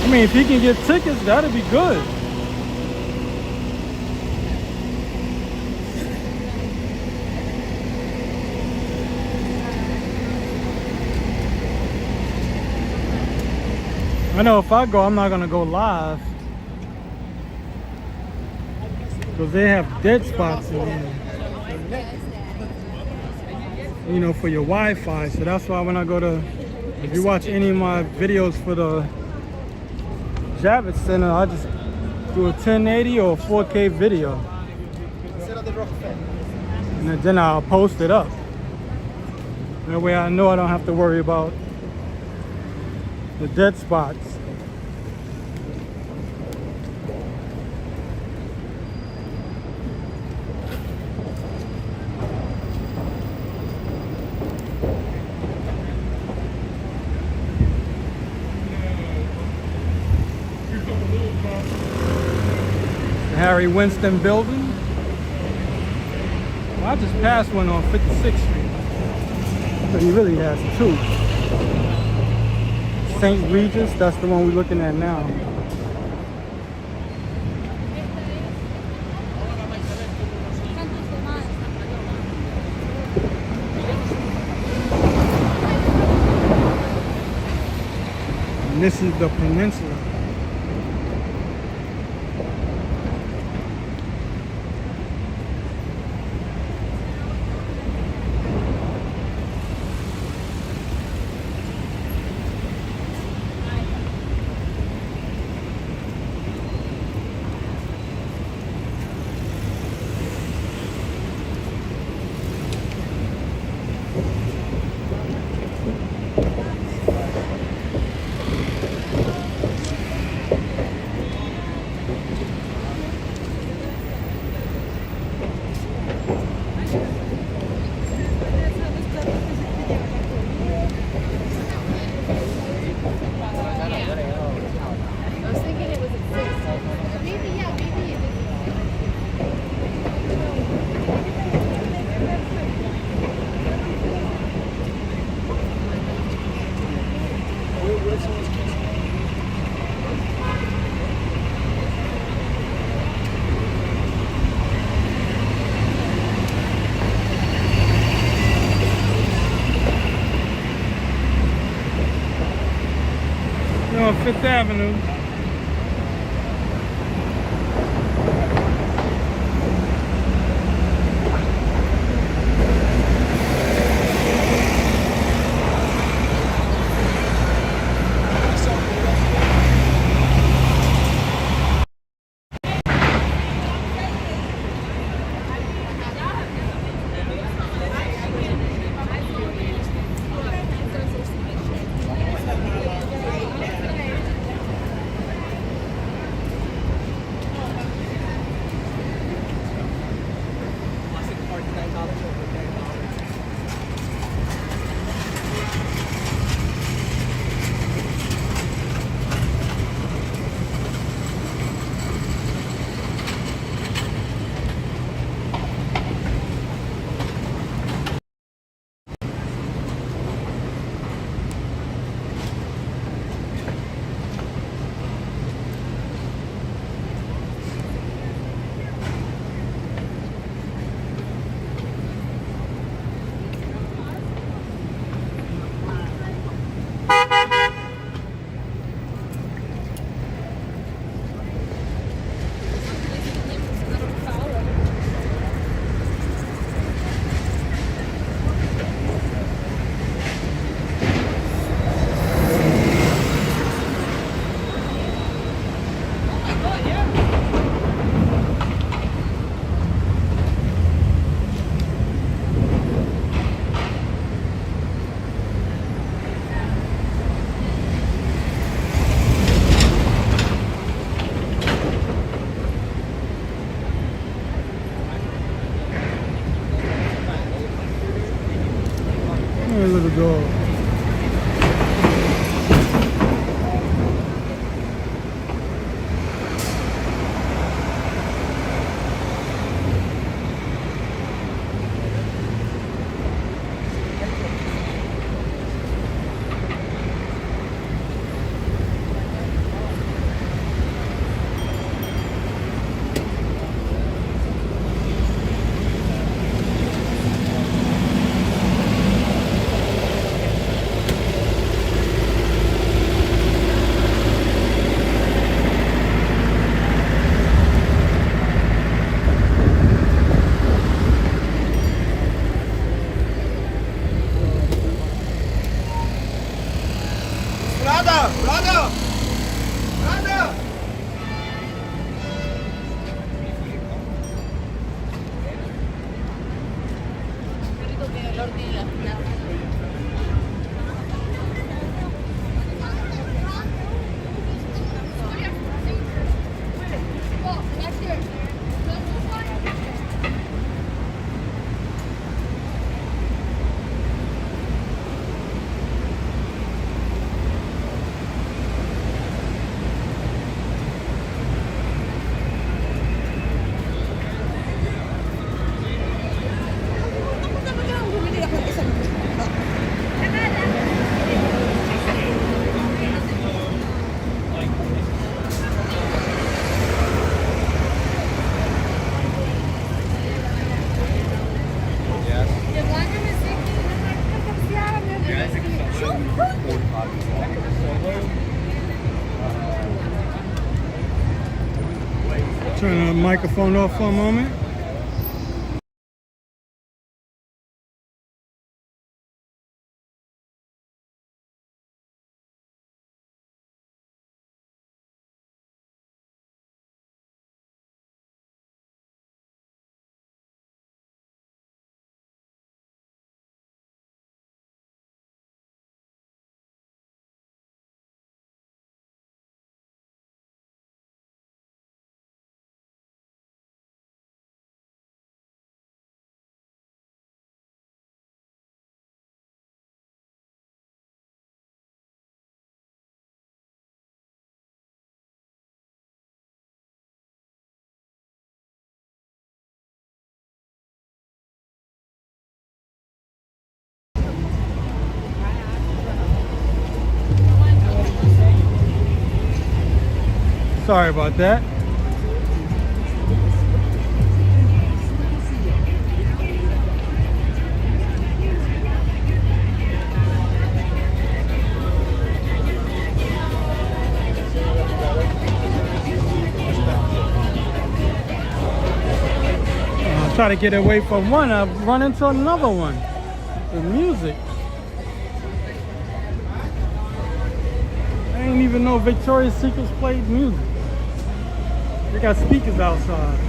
I mean, if he can get tickets, that'd be good. I know if I go, I'm not gonna go live because they have dead spots in there, you know, for your Wi-Fi. So that's why when I go to, if you watch any of my videos for the Javits Center, I just do a 1080 or a 4K video, and then I'll post it up. That way I know I don't have to worry about the dead spots. The Harry Winston building. Well, I just passed one on 56th Street, but he really has two. St. Regis, that's the one we're looking at now. And this is the Peninsula. On Fifth Avenue. little dog. Brother! Brother! Brother! Turn the microphone off for a moment. Sorry about that. Try to get away from one, I've run into another one. The music. I didn't even know Victoria's Secret played music. They got speakers outside.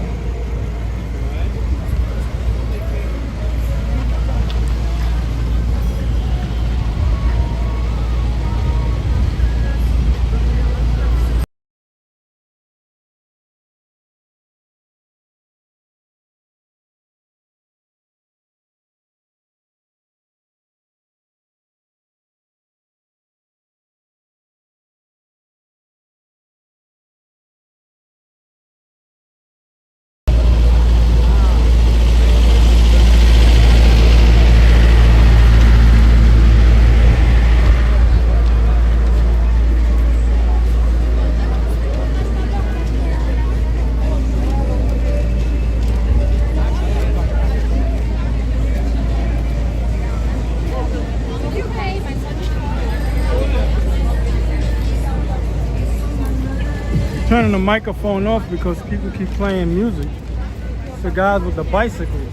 Turning the microphone off because people keep playing music. It's the guys with the bicycles.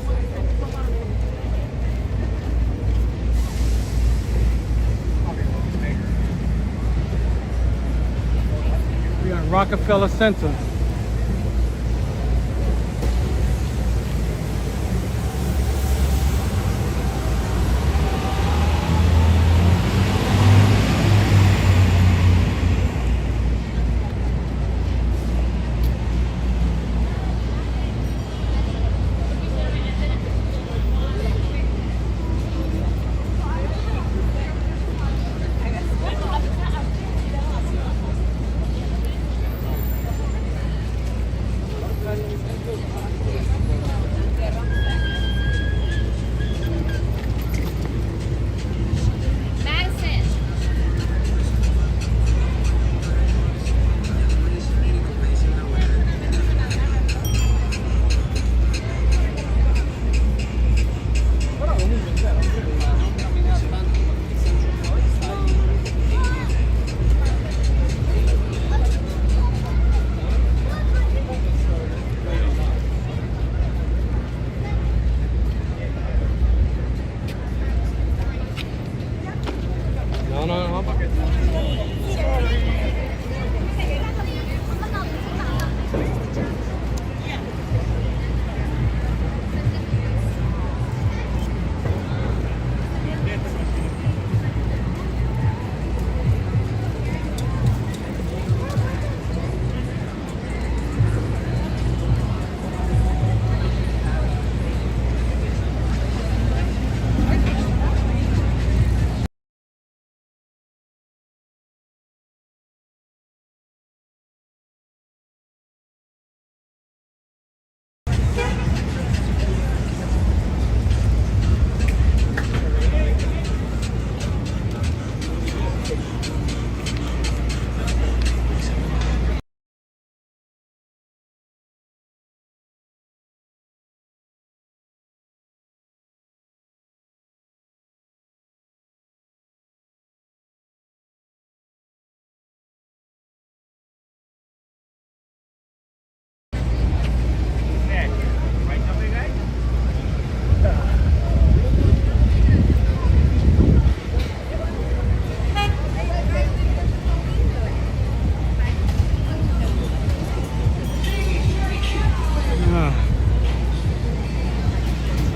We are in Rockefeller Center.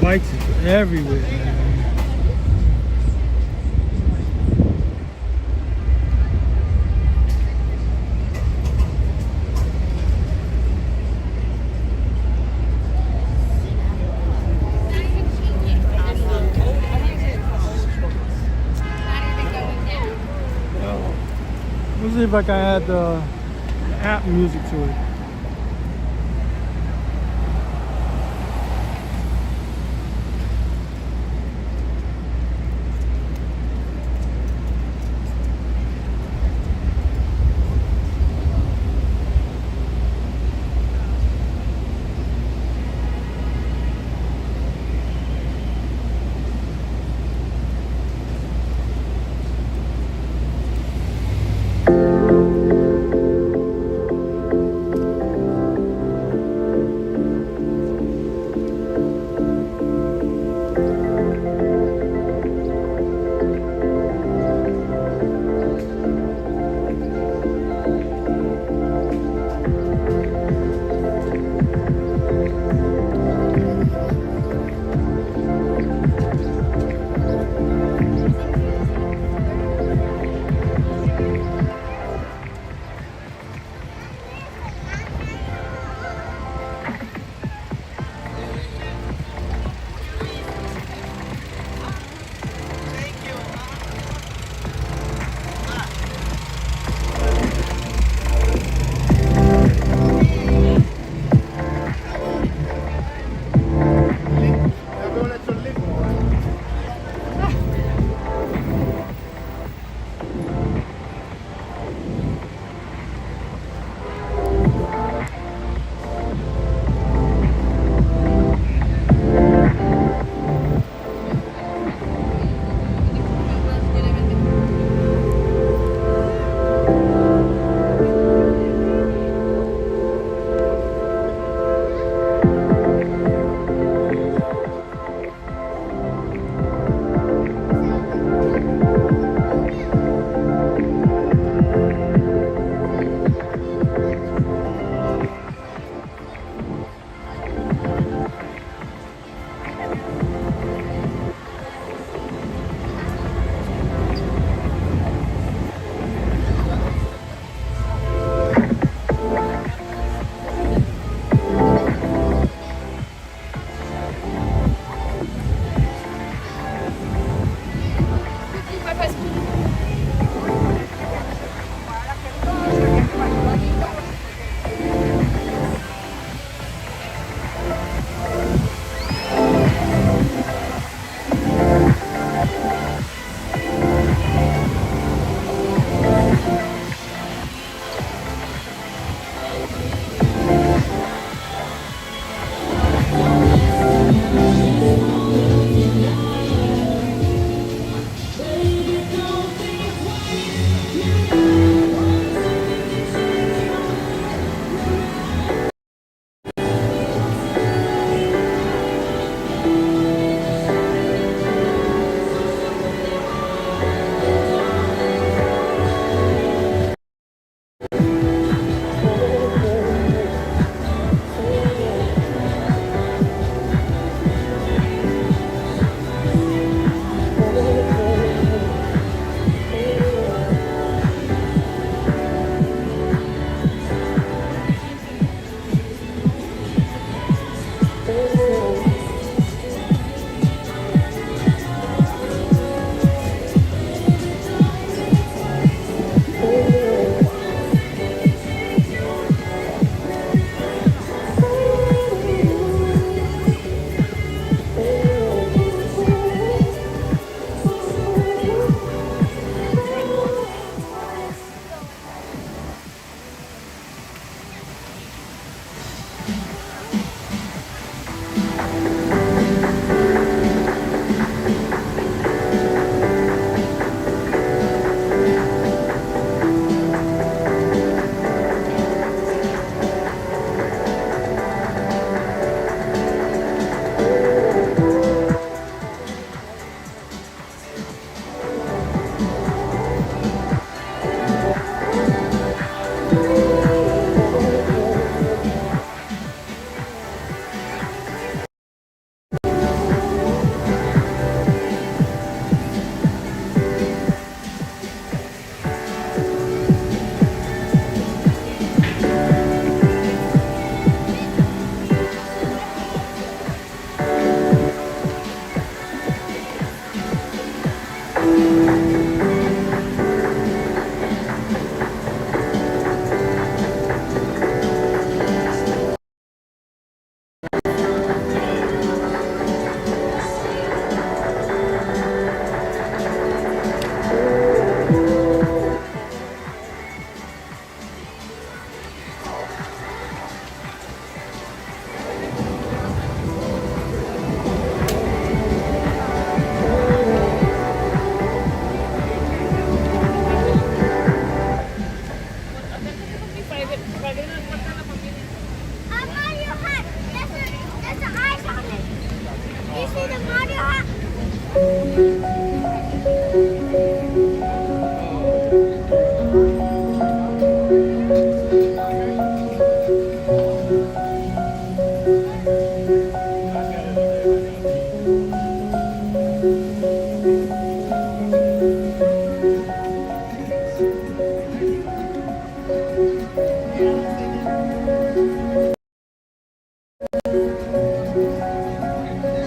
Bikes is everywhere, man. Let's see if I can add the app music to it.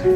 We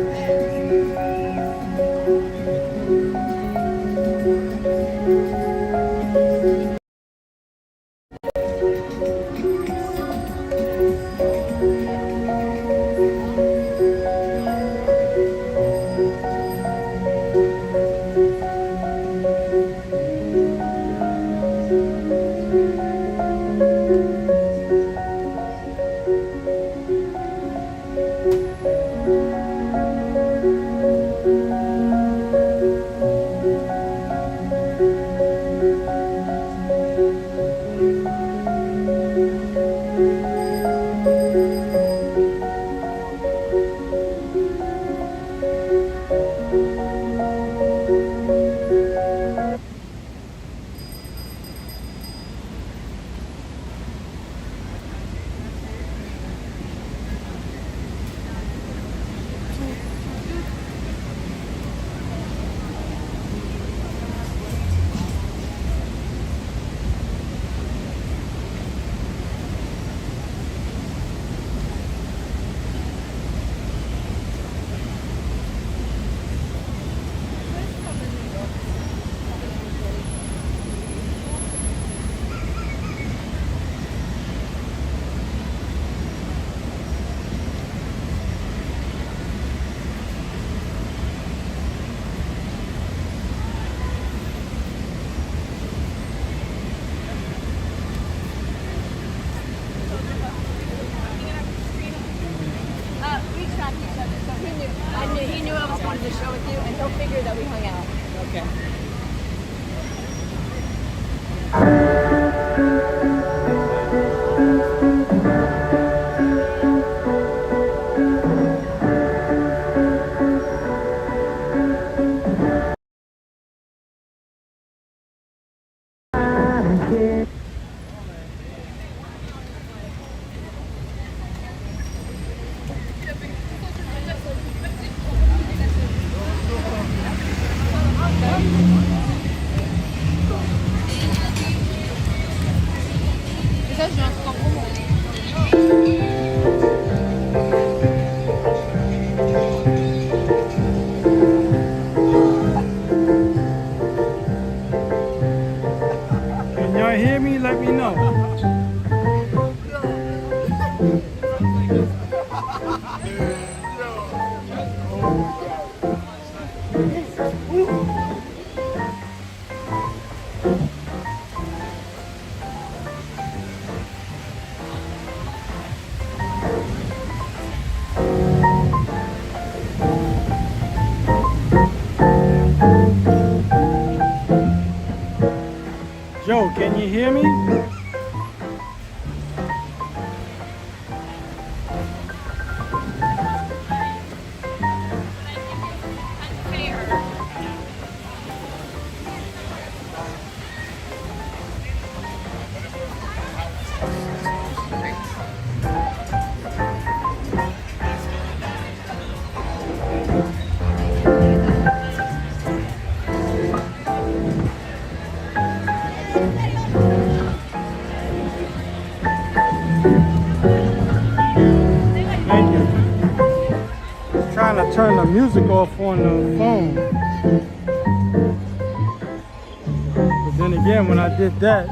tracked each other, so he knew I was wanted to show with you, and he'll figure that we hung out. Okay. Et ça, j'ai un truc en promo. Can y'all hear me? Let me know. Joe, can you hear me? Thank you. Just trying to turn the music off on the phone. But then again, when I did that,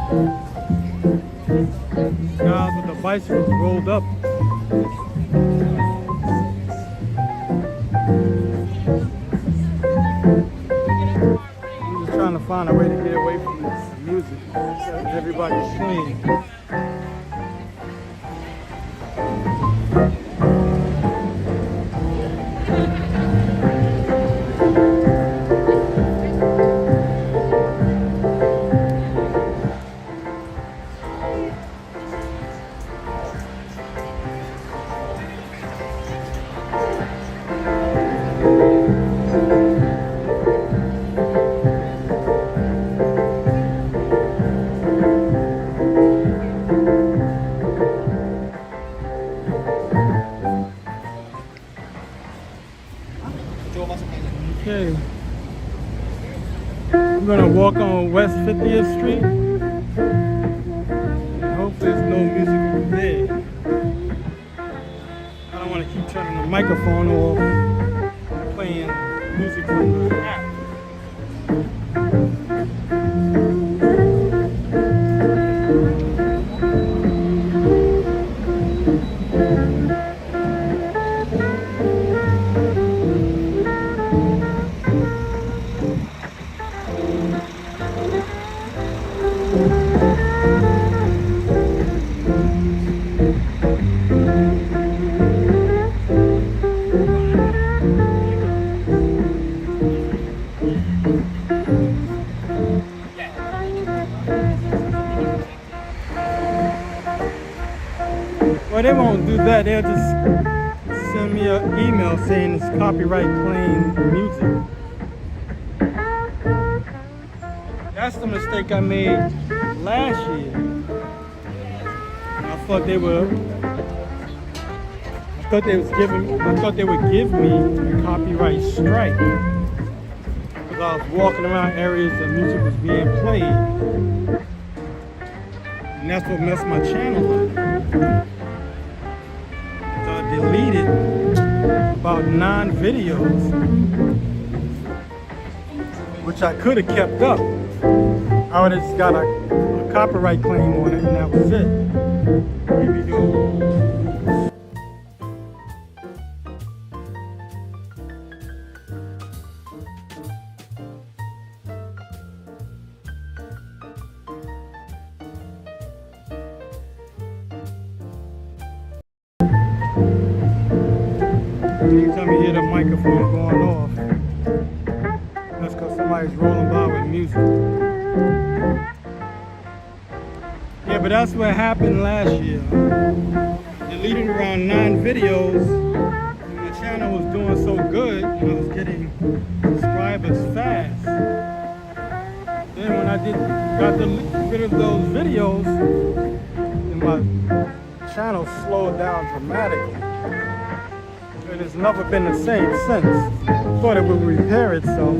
guys with the bicycles rolled up. I'm just trying to find a way to get away from this music that everybody's playing. Okay. I'm gonna walk on West 50th Street. And hopefully there's no music there. I don't want to keep turning the microphone off. playing music from the app. Well, they won't do that. They'll just send me an email saying it's copyright claim music. That's the mistake I made last year. I thought they would give me a copyright strike because I was walking around areas that music was being played, and that's what messed my channel up. So I deleted about 9 videos, which I could have kept up. I would have just got a copyright claim on it, and that was it. Here we go. Anytime you hear the microphone going off, that's because somebody's rolling by with music. Yeah, but that's what happened last year. Deleted around 9 videos. My channel was doing so good, and I was getting subscribers fast. Then when I got rid of those videos, then my channel slowed down dramatically. And it's never been the same since. Thought it would repair itself.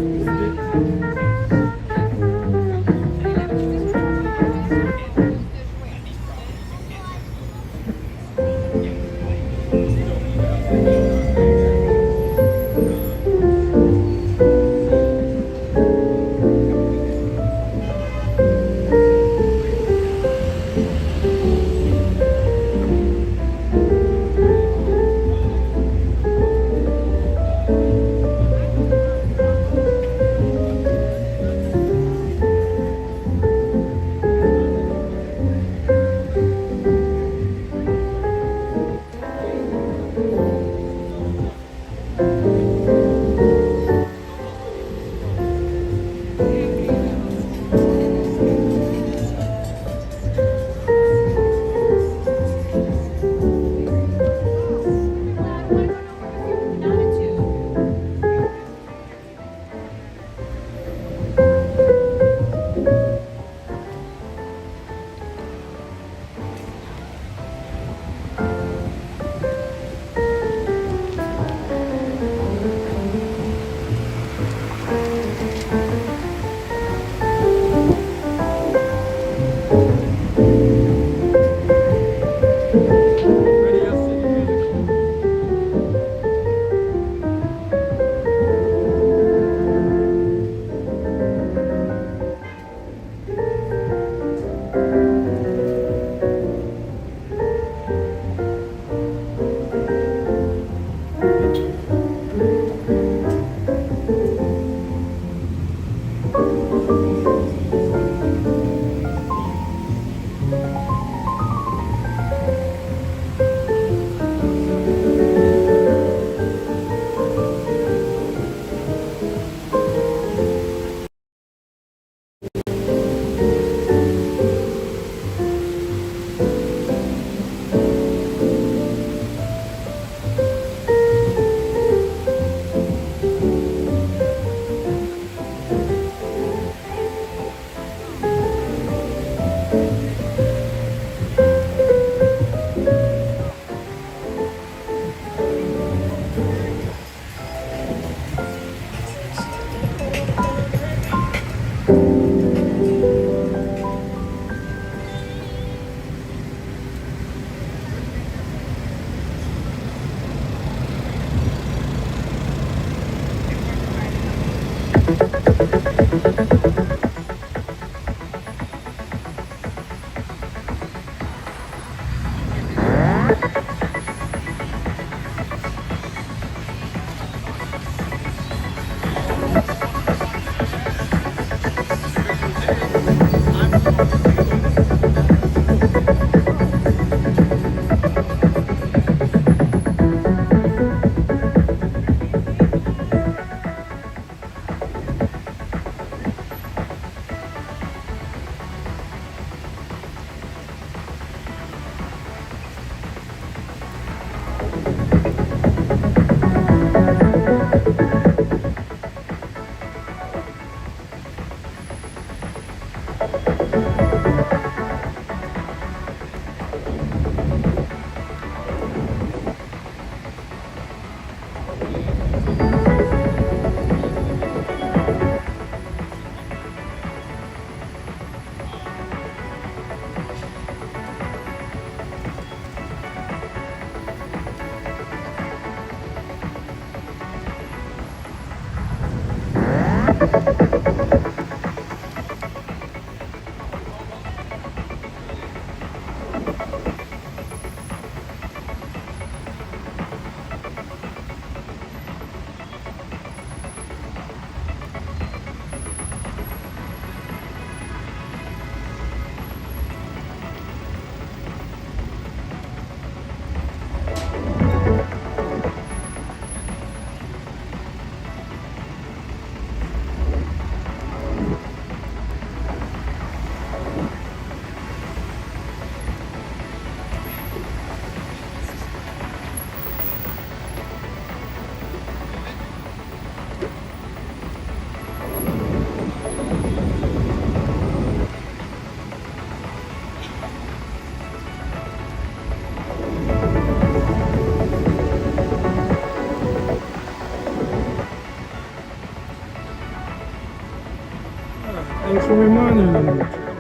Thanks for reminding me.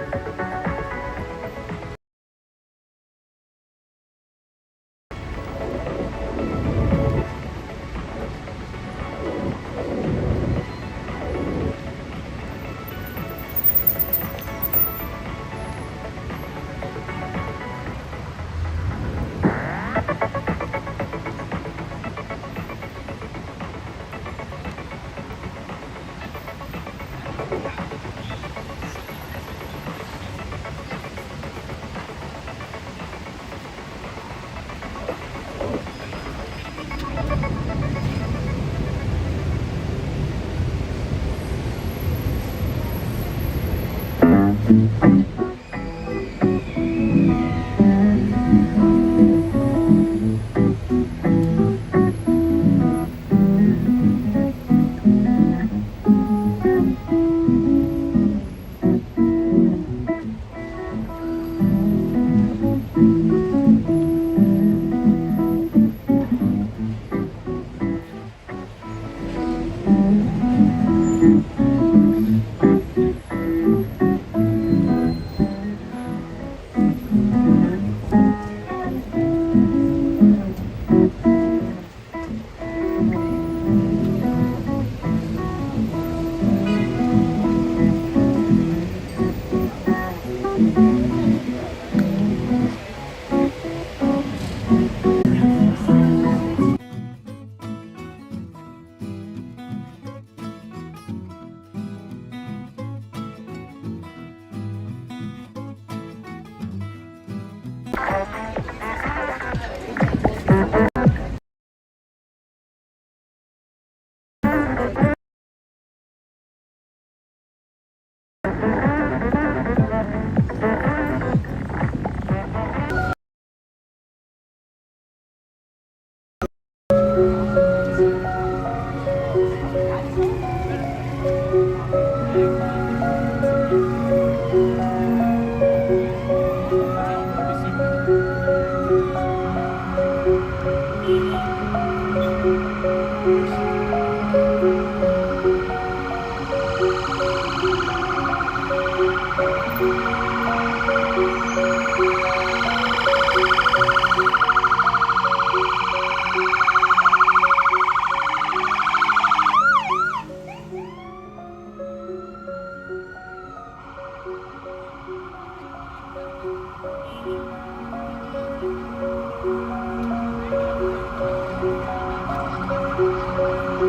So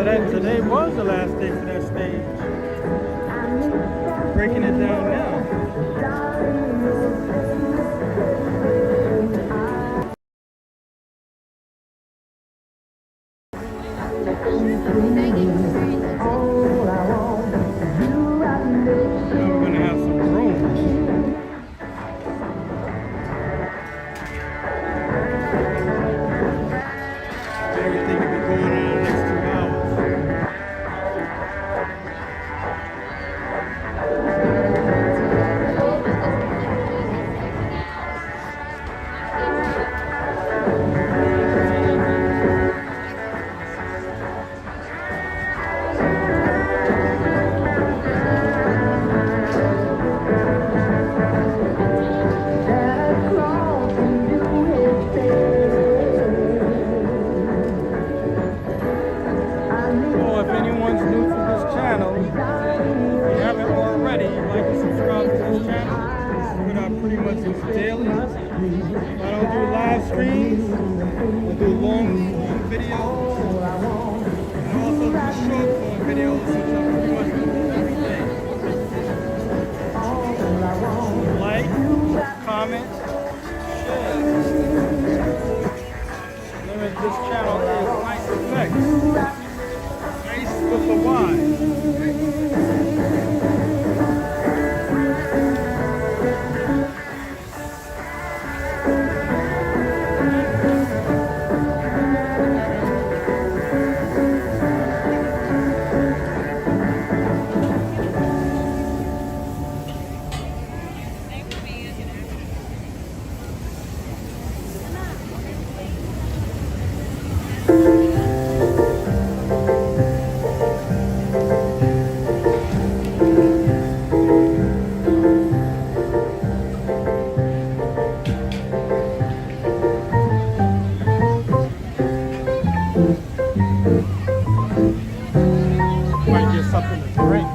that today was the last day for that stage. Breaking it down now. Now we're gonna have some room. Everything will be going on in the next 2 hours. So if anyone's new to this channel, if you haven't already, like and subscribe to this channel. What I pretty much do daily. If I don't do live streams, I do long form videos. And also do short form videos, which I pretty much do every day. Like, comment, share. The name of this channel is Nice Effects. Nice with a Y. Might get something to drink.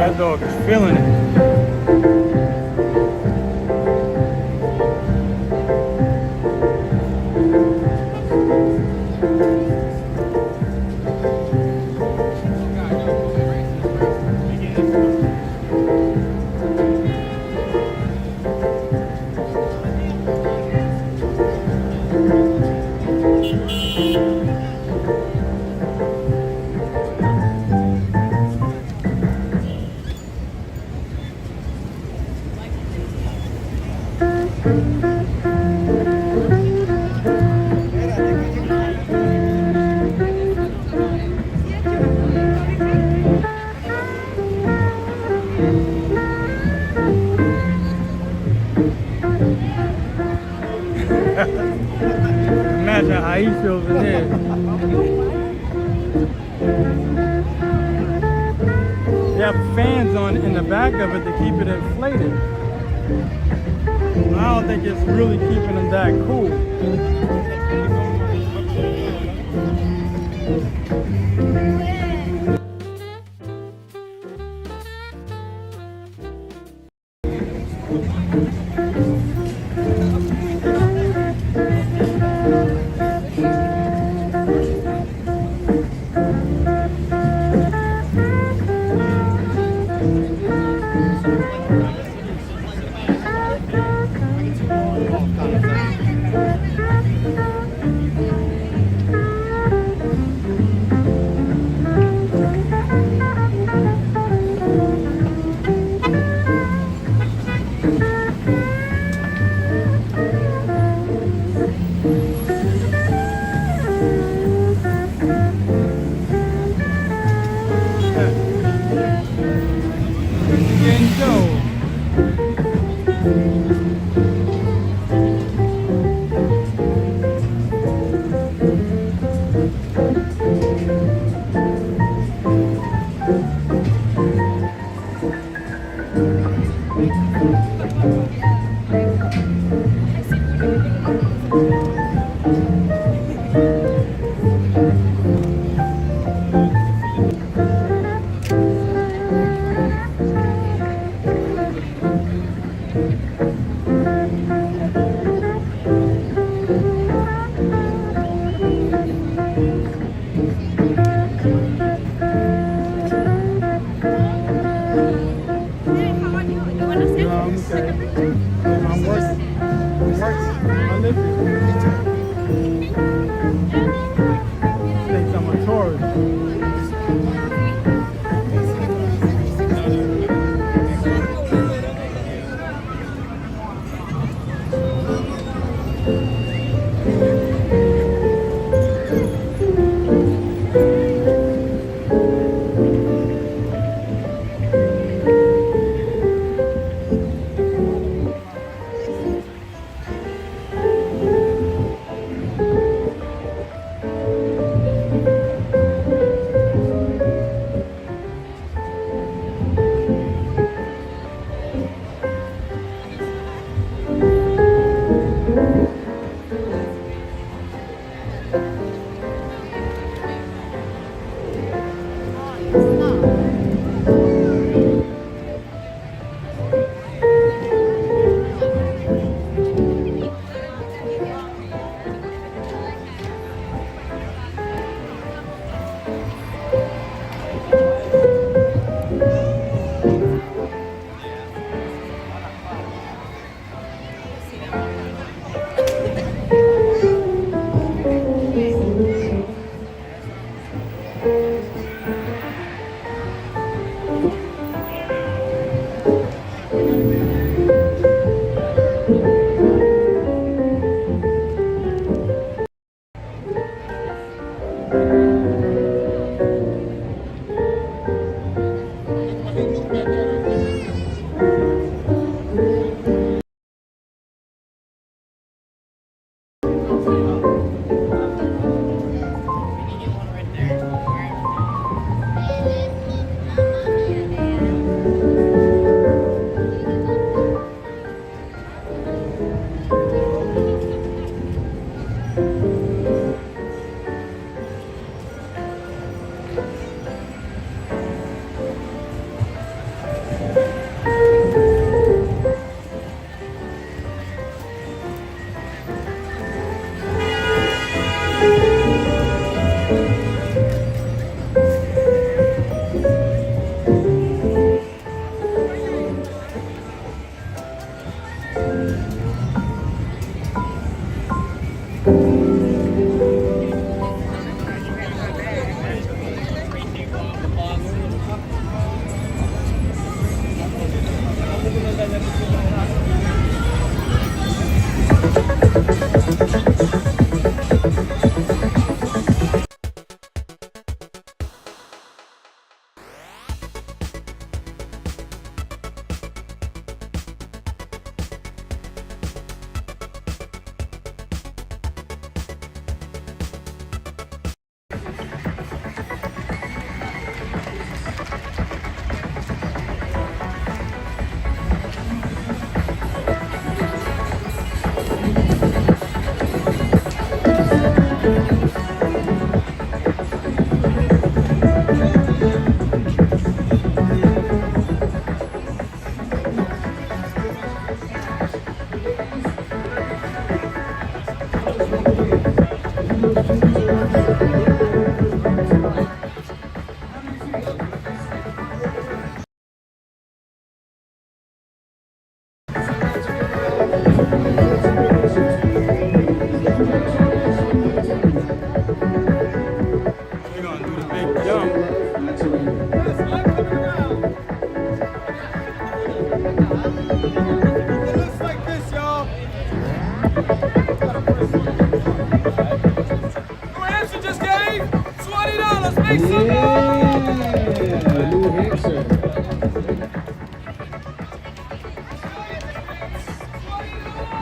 That dog is feeling it. Imagine how he feels in there. They have fans on in the back of it to keep it inflated. I don't think it's really keeping it that cool.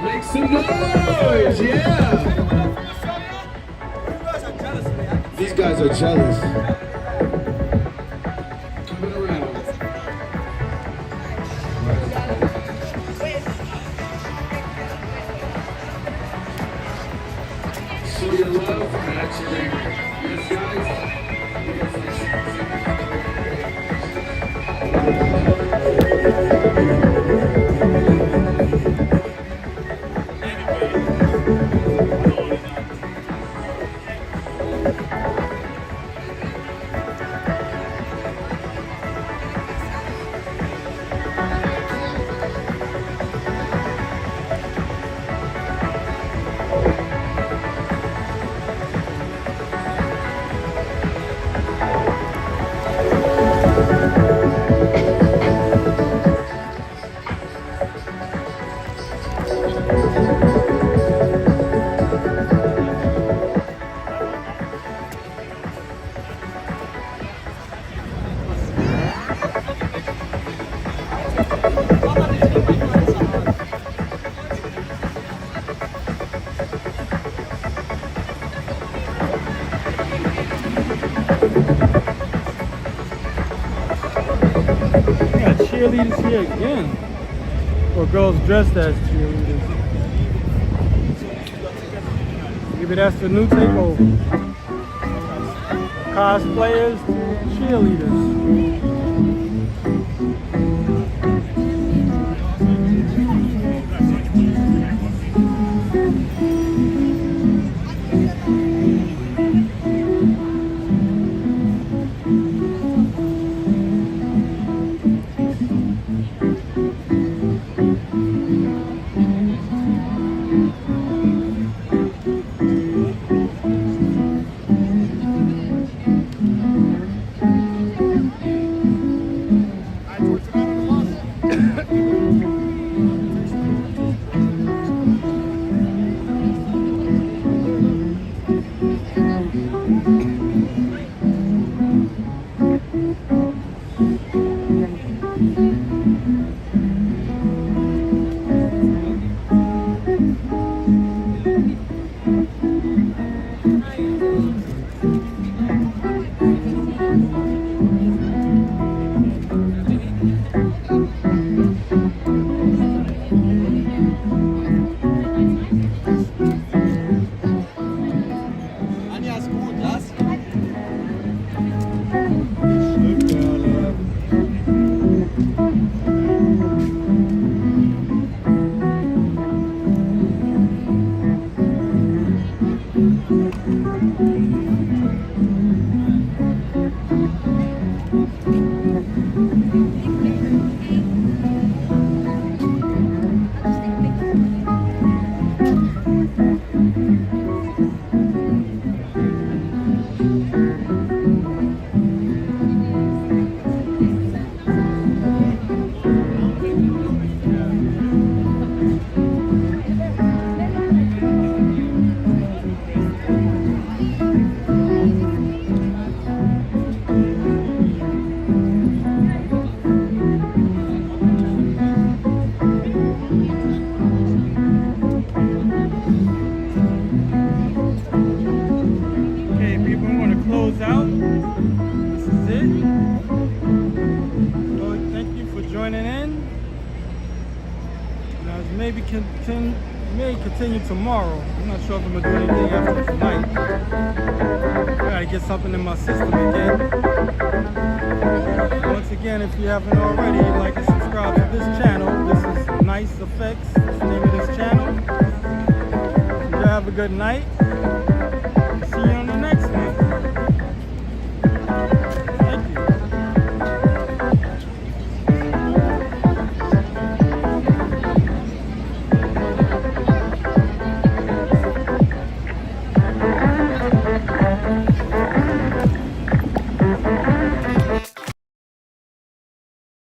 Make some noise, yeah! These guys are jealous. Coming around. So your love actually, yes guys? Cheerleaders here again. Or girls dressed as cheerleaders. Maybe that's the new takeover. Cosplayers to cheerleaders. may continue tomorrow. I'm not sure if I'm gonna do anything after tonight. I gotta get something in my system again. Once again, if you haven't already, like and subscribe to this channel. This is N.Y.C Effects. That's the name of this channel. You have a good night.